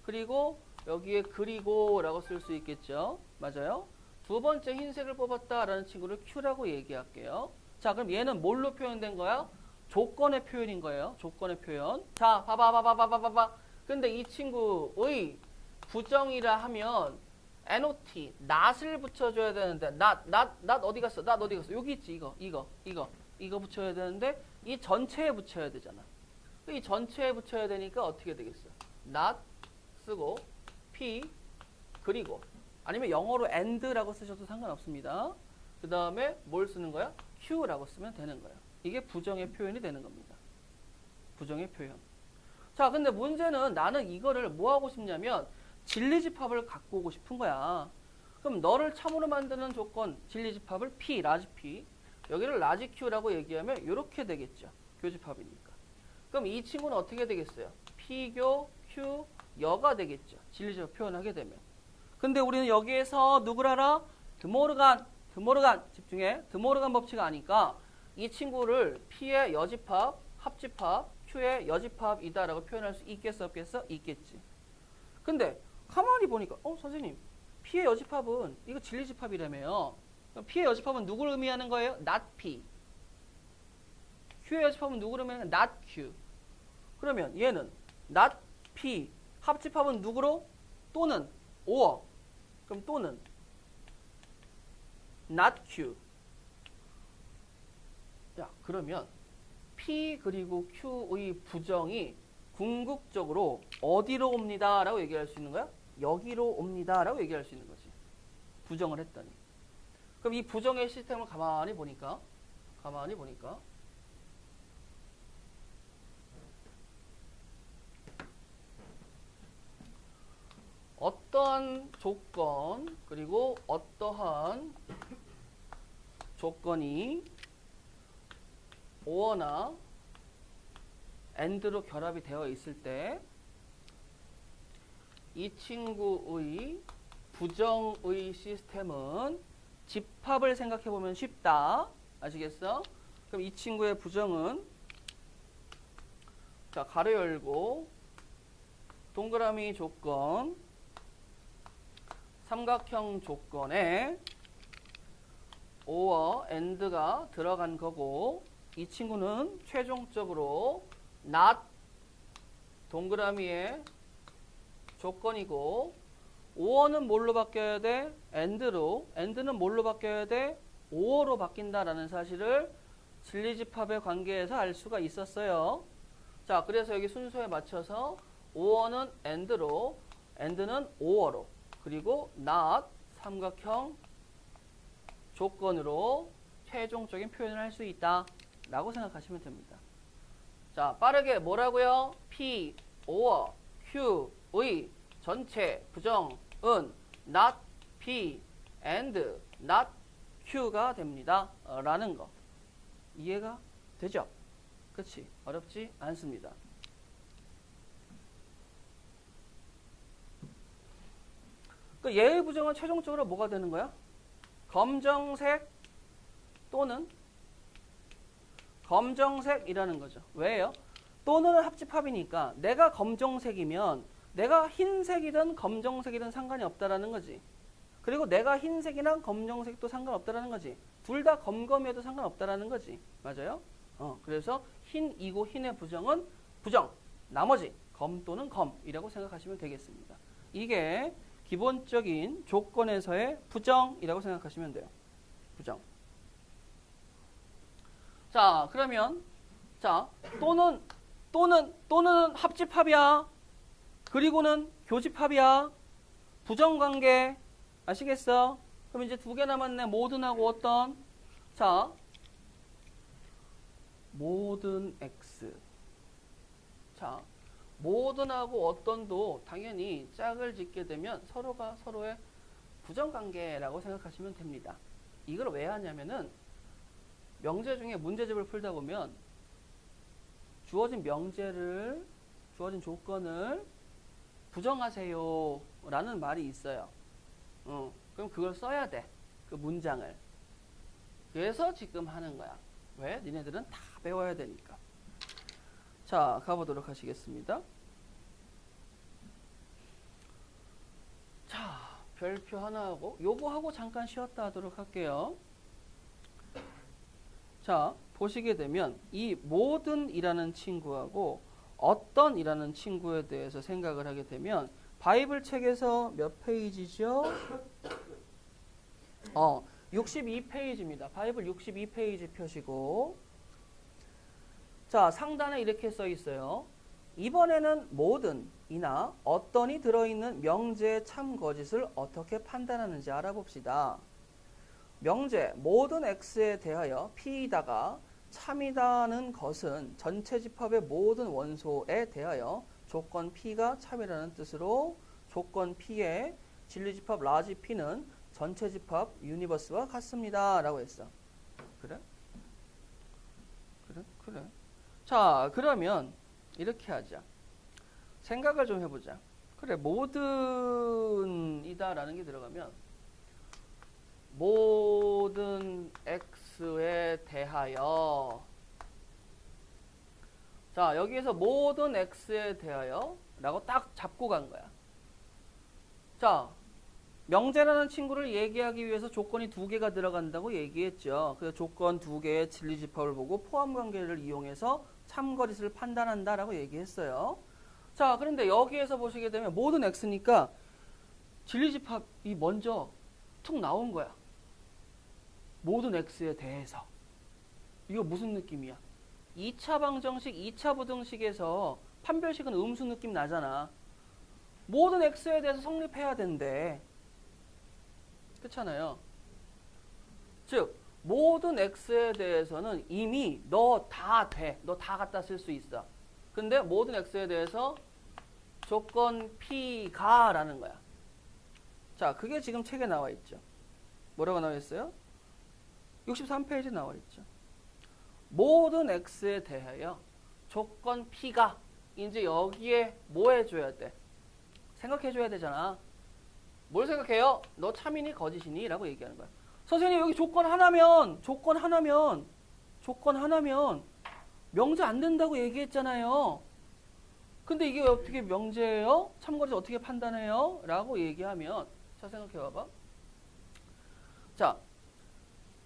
그리고 여기에 그리고라고 쓸 수 있겠죠. 맞아요? 두 번째 흰색을 뽑았다라는 친구를 Q라고 얘기할게요. 자, 그럼 얘는 뭘로 표현된 거야? 조건의 표현인 거예요. 조건의 표현. 자, 봐봐. 근데 이 친구의 부정이라 하면 not, not을 붙여줘야 되는데 not 어디 갔어? not 어디 갔어? 여기 있지. 이거 붙여야 되는데 이 전체에 붙여야 되잖아. 이 전체에 붙여야 되니까 어떻게 되겠어? not 쓰고 P 그리고 아니면 영어로 and라고 쓰셔도 상관없습니다. 그 다음에 뭘 쓰는 거야? Q라고 쓰면 되는 거예요. 이게 부정의 표현이 되는 겁니다. 부정의 표현. 자, 근데 문제는 나는 이거를 뭐 하고 싶냐면 진리집합을 갖고 오고 싶은 거야. 그럼 너를 참으로 만드는 조건 진리집합을 P, 라지 P 여기를 라지 Q라고 얘기하면 이렇게 되겠죠. 교집합이니까. 그럼 이 친구는 어떻게 되겠어요? P교, Q, 여가 되겠죠. 진리집합 표현하게 되면. 근데 우리는 여기에서 누구를 알아? 드모르간 집중해. 드모르간 법칙 아니까 이 친구를 P의 여집합, 합집합, Q의 여집합이다라고 표현할 수 있겠어, 없겠어? 있겠지. 근데 가만히 보니까 선생님 P의 여집합은 이거 진리집합이라며요. 그럼 P의 여집합은 누구를 의미하는 거예요? not P. Q의 여집합은 누구를 의미하는 거예요? not Q. 그러면 얘는 not P. 합집합은 누구로? 또는 or. 그럼 또는 not Q. 야, 그러면 P 그리고 Q의 부정이 궁극적으로 어디로 옵니다 라고 얘기할 수 있는 거야? 여기로 옵니다 라고 얘기할 수 있는 거지. 부정을 했더니. 그럼 이 부정의 시스템을 가만히 보니까 어떠한 조건 그리고 어떠한 조건이 or나 and로 결합이 되어 있을 때 이 친구의 부정의 시스템은 집합을 생각해 보면 쉽다. 아시겠어? 그럼 이 친구의 부정은 자, 가로 열고 동그라미 조건 삼각형 조건에 or and가 들어간 거고 이 친구는 최종적으로 not 동그라미의 조건이고 or는 뭘로 바뀌어야 돼? and로. and는 뭘로 바뀌어야 돼? or로 바뀐다라는 사실을 진리집합의 관계에서 알 수가 있었어요. 자, 그래서 여기 순서에 맞춰서 or는 and로, and는 or로, 그리고 not 삼각형 조건으로 최종적인 표현을 할 수 있다 라고 생각하시면 됩니다. 자, 빠르게 뭐라고요? P, or, Q의 전체 부정은 not P and not Q가 됩니다 라는 거 이해가 되죠? 그치? 어렵지 않습니다. 그 얘의 부정은 최종적으로 뭐가 되는 거야? 검정색 또는 검정색이라는 거죠. 왜요? 또는 합집합이니까 내가 검정색이면 내가 흰색이든 검정색이든 상관이 없다라는 거지. 그리고 내가 흰색이나 검정색도 상관없다라는 거지. 둘 다 검검이어도 상관없다라는 거지. 맞아요? 그래서 흰이고 흰의 부정은 부정, 나머지 검 또는 검이라고 생각하시면 되겠습니다. 이게 기본적인 조건에서의 부정이라고 생각하시면 돼요. 부정. 자, 그러면 자, 또는 합집합이야. 그리고는 교집합이야. 부정관계 아시겠어? 그럼 이제 두 개 남았네. 모든하고 어떤? 자, 모든 X. 자, 모든하고 어떤도 당연히 짝을 짓게 되면 서로가 서로의 부정관계라고 생각하시면 됩니다. 이걸 왜 하냐면은 명제 중에 문제집을 풀다 보면 주어진 주어진 조건을 부정하세요 라는 말이 있어요. 그럼 그걸 써야 돼. 그 문장을. 그래서 지금 하는 거야. 왜? 니네들은 다 배워야 되니까. 자, 가보도록 하시겠습니다. 자, 별표 하나 하고 요거 하고 잠깐 쉬었다 하도록 할게요. 자, 보시게 되면 이 모든이라는 친구하고 어떤이라는 친구에 대해서 생각을 하게 되면 바이블 책에서 몇 페이지죠? 62페이지입니다. 바이블 62페이지 펴시고 자, 상단에 이렇게 써 있어요. 이번에는 모든이나 어떤이 들어있는 명제의 참거짓을 어떻게 판단하는지 알아봅시다. 명제 모든 X에 대하여 P이다가 참이다는 것은 전체 집합의 모든 원소에 대하여 조건 P가 참이라는 뜻으로 조건 P의 진리집합 라지 P는 전체 집합 유니버스와 같습니다 라고 했어. 그래? 그래. 자, 그러면 이렇게 하자. 생각을 좀 해보자. 그래, 모든이다 라는 게 들어가면 모든 X에 대하여 자, 여기에서 모든 x에 대하여 라고 딱 잡고 간 거야. 자, 명제라는 친구를 얘기하기 위해서 조건이 두 개가 들어간다고 얘기했죠. 그래서 조건 두 개의 진리집합을 보고 포함관계를 이용해서 참거리수를 판단한다라고 얘기했어요. 자, 그런데 여기에서 보시게 되면 모든 x니까 진리집합이 먼저 툭 나온 거야. 모든 x에 대해서. 이거 무슨 느낌이야? 2차 방정식, 2차 부등식에서 판별식은 음수 느낌 나잖아. 모든 x에 대해서 성립해야 된대. 그렇잖아요. 즉 모든 x에 대해서는 이미 너 다 돼. 너 다 갖다 쓸 수 있어. 근데 모든 x에 대해서 조건 p가 라는 거야. 자, 그게 지금 책에 나와 있죠. 뭐라고 나와 있어요? 63페이지에 나와 있죠. 모든 x에 대하여 조건 p가 이제 여기에 뭐 해줘야 돼? 생각해줘야 되잖아. 뭘 생각해요? 너 참이니 거짓이니? 라고 얘기하는 거야. 선생님 여기 조건 하나면 명제 안 된다고 얘기했잖아요. 근데 이게 어떻게 명제예요? 참고로 어떻게 판단해요? 라고 얘기하면 자, 생각해 봐봐. 자,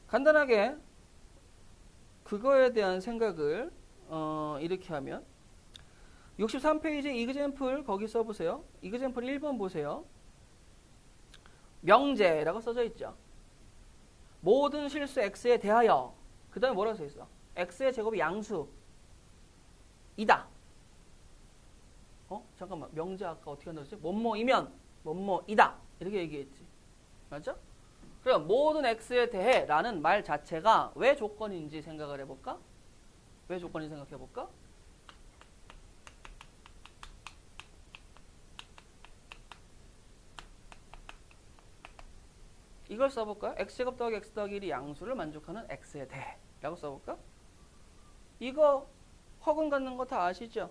간단하게 그거에 대한 생각을 이렇게 하면 63페이지 이그젬플 거기 써보세요. 이그젬플 1번 보세요. 명제라고 써져 있죠. 모든 실수 x에 대하여 그 다음에 뭐라고 써 있어? x의 제곱이 양수이다. 잠깐만, 명제 아까 어떻게 한다고 했지? 뭐뭐이면 뭐뭐이다 이렇게 얘기했지. 맞죠? 그럼 모든 x에 대해 라는 말 자체가 왜 조건인지 생각을 해볼까? 왜 조건인지 생각해볼까? 이걸 써볼까요? x제곱 더하기 x 더하기 1이 양수를 만족하는 x에 대해 라고 써볼까? 이거 허근 갖는 거 다 아시죠?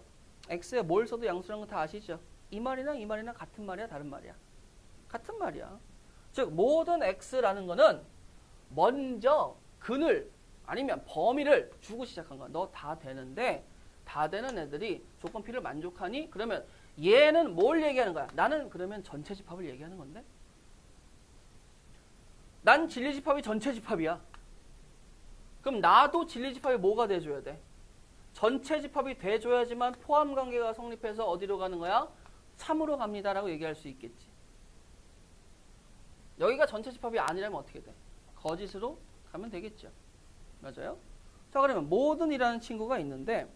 x에 뭘 써도 양수라는 거 다 아시죠? 이 말이나 같은 말이야, 다른 말이야? 같은 말이야. 즉 모든 x라는 거는 먼저 근을 아니면 범위를 주고 시작한 거야. 너 다 되는데 다 되는 애들이 조건 p를 만족하니? 그러면 얘는 뭘 얘기하는 거야? 나는 그러면 전체 집합을 얘기하는 건데? 난 진리집합이 전체 집합이야. 그럼 나도 진리집합이 뭐가 돼줘야 돼? 전체 집합이 돼줘야지만 포함관계가 성립해서 어디로 가는 거야? 참으로 갑니다 라고 얘기할 수 있겠지. 여기가 전체 집합이 아니라면 어떻게 돼? 거짓으로 가면 되겠죠. 맞아요? 자, 그러면 모든이라는 친구가 있는데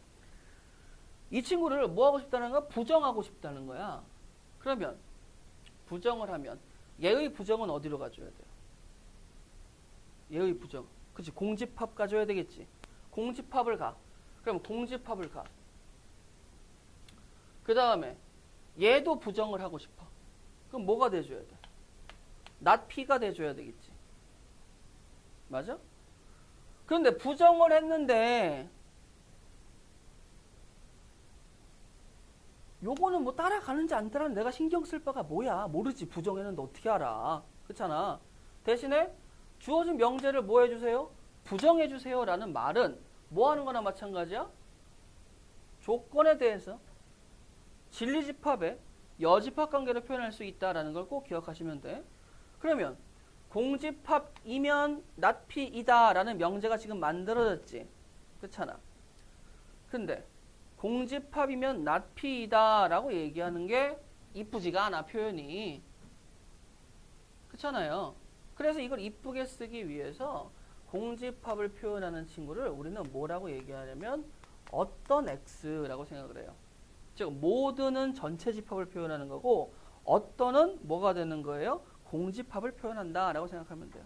이 친구를 뭐 하고 싶다는 거야? 부정하고 싶다는 거야. 그러면 부정을 하면 얘의 부정은 어디로 가줘야 돼요? 얘의 부정. 그치, 공집합 가져야 되겠지. 공집합을 가. 그럼 공집합을 가. 그 다음에 얘도 부정을 하고 싶어. 그럼 뭐가 돼줘야 돼? not p가 돼줘야 되겠지. 맞아? 그런데 부정을 했는데 요거는 뭐 따라가는지 안 따라가는지 내가 신경 쓸 바가 뭐야. 모르지. 부정했는데 어떻게 알아. 그렇잖아. 대신에 주어진 명제를 뭐 해주세요? 부정해주세요 라는 말은 뭐 하는 거나 마찬가지야? 조건에 대해서 진리집합의 여집합 관계를 표현할 수 있다라는 걸 꼭 기억하시면 돼. 그러면 공집합이면 not p이다 라는 명제가 지금 만들어졌지. 그렇잖아. 근데 공집합이면 not p이다 라고 얘기하는 게 이쁘지가 않아, 표현이. 그렇잖아요. 그래서 이걸 이쁘게 쓰기 위해서 공집합을 표현하는 친구를 우리는 뭐라고 얘기하냐면 어떤 x라고 생각을 해요. 즉 모든은 전체 집합을 표현하는 거고 어떤은 뭐가 되는 거예요? 공집합을 표현한다 라고 생각하면 돼요.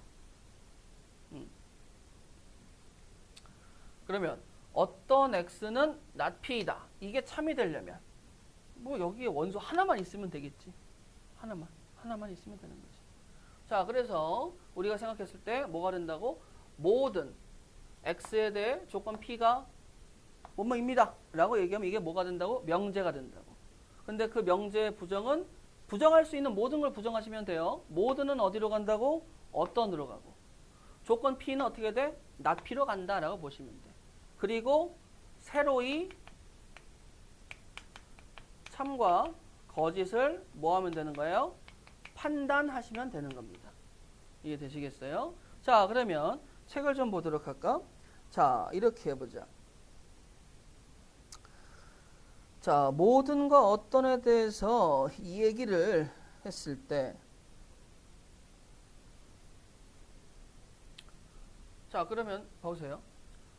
그러면 어떤 x는 not p이다. 이게 참이 되려면 뭐 여기에 원소 하나만 있으면 되겠지. 하나만 있으면 되는 거지. 자, 그래서 우리가 생각했을 때 뭐가 된다고? 모든 x에 대해 조건 p가 뭐뭐입니다 라고 얘기하면 이게 뭐가 된다고? 명제가 된다고. 근데 그 명제의 부정은 부정할 수 있는 모든 걸 부정하시면 돼요. 모든은 어디로 간다고? 어떤으로 가고. 조건 p는 어떻게 돼? not p로 간다라고 보시면 돼. 그리고 세로의 참과 거짓을 뭐 하면 되는 거예요? 판단하시면 되는 겁니다. 이해되시겠어요? 자, 그러면 책을 좀 보도록 할까? 자, 이렇게 해보자. 자, 모든과 어떤에 대해서 이 얘기를 했을 때, 자, 그러면 보세요.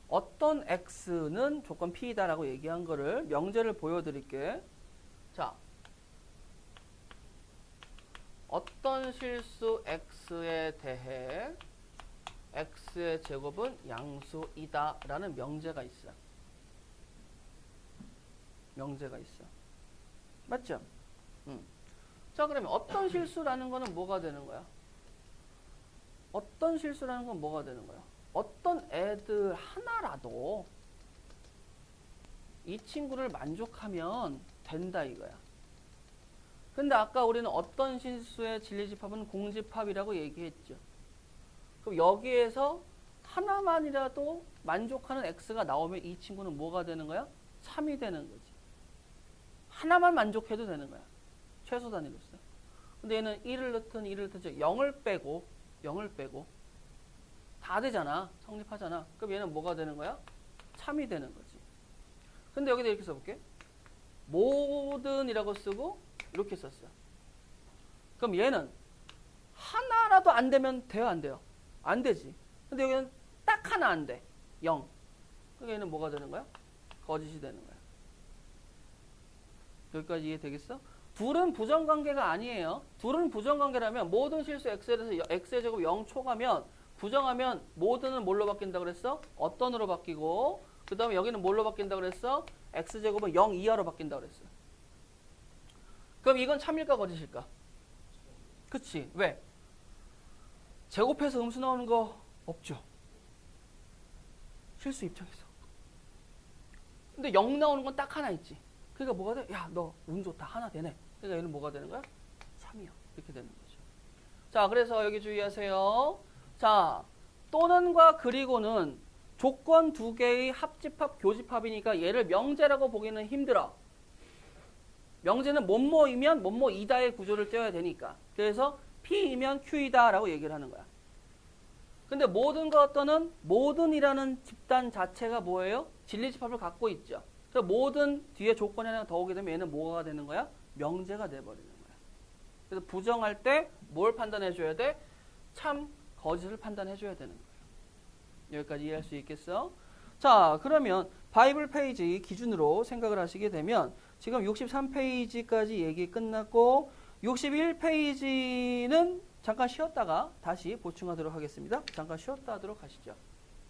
어떤 x는 조건 p이다라고 얘기한 거를 명제를 보여드릴게. 자, 어떤 실수 x에 대해 x의 제곱은 양수이다 라는 명제가 있어. 명제가 있어. 맞죠? 자, 그러면 어떤 실수라는 거는 뭐가 되는 거야? 어떤 실수라는 건 뭐가 되는 거야? 어떤 애들 하나라도 이 친구를 만족하면 된다 이거야. 근데 아까 우리는 어떤 실수의 진리집합은 공집합이라고 얘기했죠. 그럼 여기에서 하나만이라도 만족하는 x가 나오면 이 친구는 뭐가 되는 거야? 3이 되는 거지. 하나만 만족해도 되는 거야. 최소 단위로서. 근데 얘는 1을 넣든 2를 넣든 0을 빼고 다 되잖아. 성립하잖아. 그럼 얘는 뭐가 되는 거야? 참이 되는 거지. 근데 여기다 이렇게 써볼게. 모든이라고 쓰고 이렇게 썼어. 그럼 얘는 하나라도 안 되면 돼요, 안 돼요? 안 되지. 근데 여기는 딱 하나 안 돼. 0. 그럼 얘는 뭐가 되는 거야? 거짓이 되는 거야. 여기까지 이해되겠어? 둘은 부정관계가 아니에요. 둘은 부정관계라면 모든 실수 x에 대해서 x의 제곱 0 초과면 부정하면 모든은 뭘로 바뀐다고 그랬어? 어떤으로 바뀌고 그 다음에 여기는 뭘로 바뀐다고 그랬어? x제곱은 0 이하로 바뀐다고 그랬어. 그럼 이건 참일까 거짓일까? 그치? 왜? 제곱해서 음수 나오는 거 없죠. 실수 입장에서. 근데 0 나오는 건 딱 하나 있지. 그러니까 뭐가 돼? 야, 너 운 좋다. 하나 되네. 그러니까 얘는 뭐가 되는 거야? 3이요. 이렇게 되는 거죠. 자, 그래서 여기 주의하세요. 자, 또는과 그리고는 조건 두 개의 합집합, 교집합이니까 얘를 명제라고 보기는 힘들어. 명제는 뭐뭐이면 뭐뭐이다의 구조를 떼어야 되니까. 그래서 P이면 Q이다 라고 얘기를 하는 거야. 근데 모든과 어떤은 모든이라는 집단 자체가 뭐예요? 진리집합을 갖고 있죠. 그래서 모든 뒤에 조건이 하나 더 오게 되면 얘는 뭐가 되는 거야? 명제가 돼버리는 거야. 그래서 부정할 때 뭘 판단해 줘야 돼? 참, 거짓을 판단해 줘야 되는 거예요. 여기까지 이해할 수 있겠어? 자, 그러면 바이블 페이지 기준으로 생각을 하시게 되면 지금 63페이지까지 얘기 끝났고 61페이지는 잠깐 쉬었다가 다시 보충하도록 하겠습니다. 잠깐 쉬었다 하도록 하시죠.